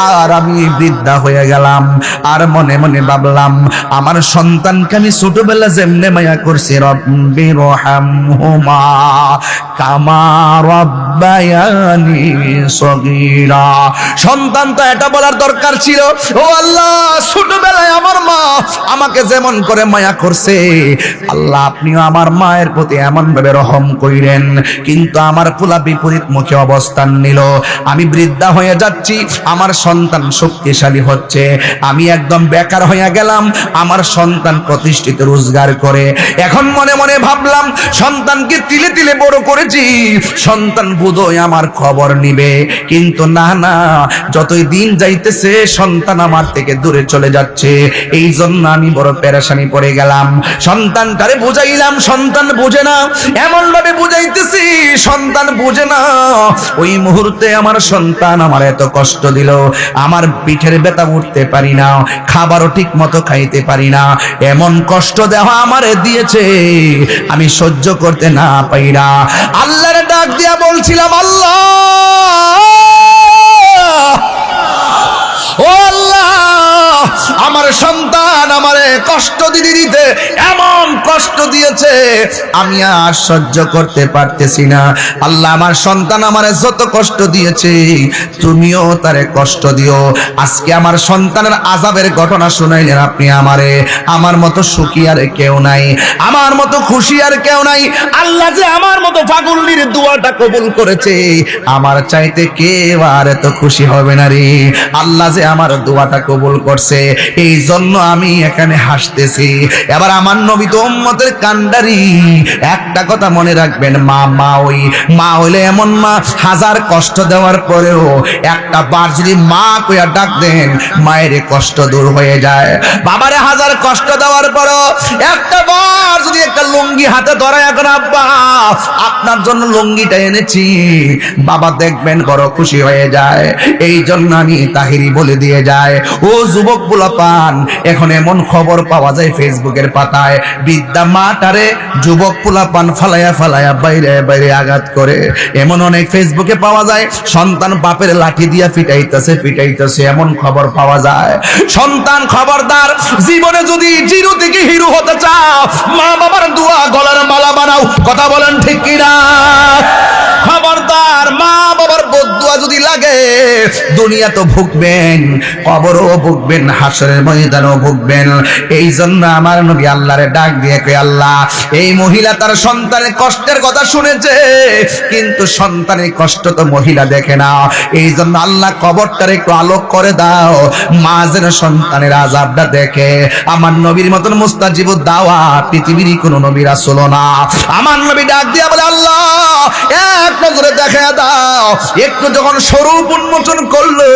আর আমি বৃদ্ধা হয়ে গেলাম। আর মনে মনে ভাবলাম, আমার সন্তানকে আমি ছোটবেলা যেমনে মায়া করছি, রব্বি রহমহুমা কামা রব্বায়ানি সগীরা। সন্তান তো এটা বলার দরকার ছিল, ও আল্লাহ, ছোটবেলায় আমার মা আমাকে যেমন করে মায়া করছে, আল্লাহ আপনিও আমার মায়ের প্রতি এমন ভাবে রহম কইরেন। কিন্তু আমার পোলা বিপরীত মুখে অবস্থান নিল। আমি বৃদ্ধা হয়ে যাচ্ছি, আমার সন্তান শক্তিশালী হচ্ছে, আমি একদম বেকার হয়ে গেলাম, আমার সন্তান প্রতিষ্ঠিত রোজগার করে। এখন মনে মনে ভাবলাম, সন্তানকে তিলে তিলে বড় করেছি, সন্তান বোধহয় আমার খবর নিবে। কিন্তু না না, যতই দিন যাইতেছে সন্তান আমার থেকে দূরে চলে যাচ্ছে। এই জন্য আমি বড় পেরেশানি পড়ে গেলাম। সন্তানটারে বুঝাইলাম, সন্তান বোঝে না, এমন ভাবে বুঝাইতেছি সন্তান বোঝে না। ওই মুহূর্তে আমার সন্তান আমার এত কষ্ট দিল, আমার পিঠের ব্যথা উঠতে পারি না, খাবারও ঠিক মতো খাইতে পারি না, এমন কষ্ট দেওয়া আমারে দিয়েছে, আমি সহ্য করতে না পাই না। আল্লাহর ডাক দিয়া বলছিলাম, আল্লাহ, ও আল্লাহ, আমার সন্তান আমারে কষ্ট দিতে দিতে এমন কষ্ট দিয়েছে, আমি আর সহ্য করতে পারতেছি না। আল্লাহ, আমার সন্তান আমারে যত কষ্ট দিয়েছে, তুমিও তারে কষ্ট দিও। আজকে আমার সন্তানের আযাবের ঘটনা শুনাইলেন আপনি আমারে। আমার মতো সুখী আর কেউ নাই, আমার মতো খুশি আর কেউ নাই। আল্লাহ যে আমার মতো পাগলনির দোয়াটা কবুল করেছে, আমার চাইতে কেউ আর এত খুশি হবে না রে। আল্লাহ যে আমার দোয়াটা কবুল করছে, এই জন্য আমি এখানে হাসতেছি। এবার আমার নবী তো উম্মতের কান্ডারি। একটা কথা মনে রাখবেন, মা হইলে এমন মা, হাজার কষ্ট দেওয়ার পরেও একটা বার যদি মা কইয়া ডাক দেন, মায়ের কষ্ট দূর হয়ে যায়। বাবারে হাজার কষ্ট দেওয়ার পরও একটা বার যদি একটা লুঙ্গি হাতে ধরায়, এখন আব্বা আপনার জন্য লুঙ্গিটা এনেছি, বাবা দেখবেন বড় খুশি হয়ে যায়। এই জন্য আমি তাহিরি বলে দিয়ে যায়, ও যুবক পোলাপান, এখন এমন খবর পাওয়া যায় ফেসবুকের পাতায়, বৃদ্ধা মাটারে যুবক পোলাপান ফালাইয়া ফালাইয়া বাইরে বাইরে আঘাত করে। এমন অনেক ফেসবুকে পাওয়া যায়, সন্তান বাপের লাঠি দিয়া পিটাইতেছে, এমন খবর পাওয়া যায়। সন্তান খবরদার, জীবনে যদি জিরো থেকে হিরো হতে চাও, মা বাবার দোয়া গলার মালা বানাও। কথা বলেন ঠিক কিনা? খবরদার, মা বাবার বদদুয়া যদি লাগে, দুনিয়া তো ভুগবেন, কবরও ভুগবেন, হাসরের ময়দানও ভুগবেন। এই জন্য আমার নবী আল্লাহরে ডাক দিয়ে কই, আল্লাহ এই মহিলা তার সন্তানের কষ্টের কথা শুনেছে, কিন্তু সন্তানের কষ্ট তো মহিলা দেখে না। এই জন্য আল্লাহ কবরটার একটু আলোক করে দাও, মা যেন সন্তানের আযাবটা দেখে। আমার নবীর মতন মুস্তাজিবুদ দাওয়া পৃথিবীর কোনো নবী রাসূল না। আমার নবী ডাক দিয়া বলে, আল্লাহ এক নজরে দেখে দাও। একটু যখন স্বরূপ উন্মোচন করলো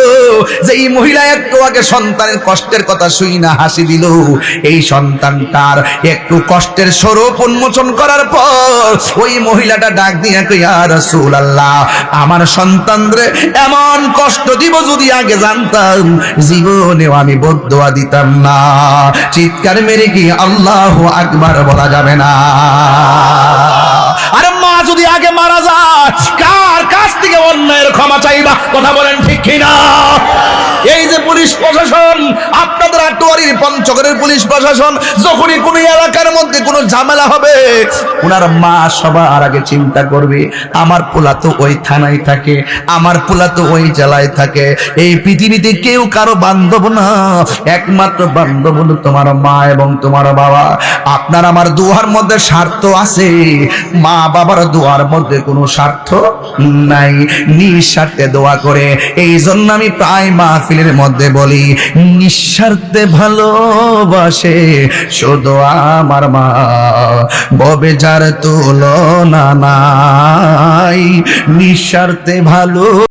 যে এই মহিলা একটু আগে সন্তানের কষ্টের কথা শুই না হাসি দিল, এই সন্তানটার একটু কষ্টের স্বরূপ উন্মোচন করার পর ওই মহিলাটা ডাক দিয়া কই, ইয়া রাসূলুল্লাহ আমার সন্তানরে এমন কষ্ট দিব যদি আগে জানতাম, জীবনেও আমি বদদুয়া দিতাম না। চিৎকার মেরে কি আল্লাহু আকবার বলা যাবে না? আরে মা যদি আগে মারা যায়, কার কাছ থেকে অন্যায়ের ক্ষমা চাইবা? কথা বলেন ঠিক কিনা? এই যে পুলিশ প্রশাসন, আপনাদের আটোয়ারির পঞ্চগড়ের পুলিশ প্রশাসন, যখনই কোনো এলাকার মধ্যে কোনো ঝামেলা হবে, ওনার মা সবার আগে চিন্তা করবে, আমার পোলা তো ওই থানায় থাকে, আমার পোলা তো ওই জেলায় থাকে। এই পৃথিবীতে কেউ কারো বান্ধব না, একমাত্র বান্ধব হলো তোমার মা এবং তোমার বাবা। আপনার আমার দুয়ার মধ্যে স্বার্থ আছে, মা বাবার দুয়ার মধ্যে কোনো স্বার্থ নাই, নিঃস্বার্থে দোয়া করে। এই জন্য আমি প্রায় মাহফিলের মধ্যে বলি, নিঃস্বার্থে ভালোবাসে শুধু আমার মা, ববে যার তুলনা নাই, নিঃস্বার্থে ভালো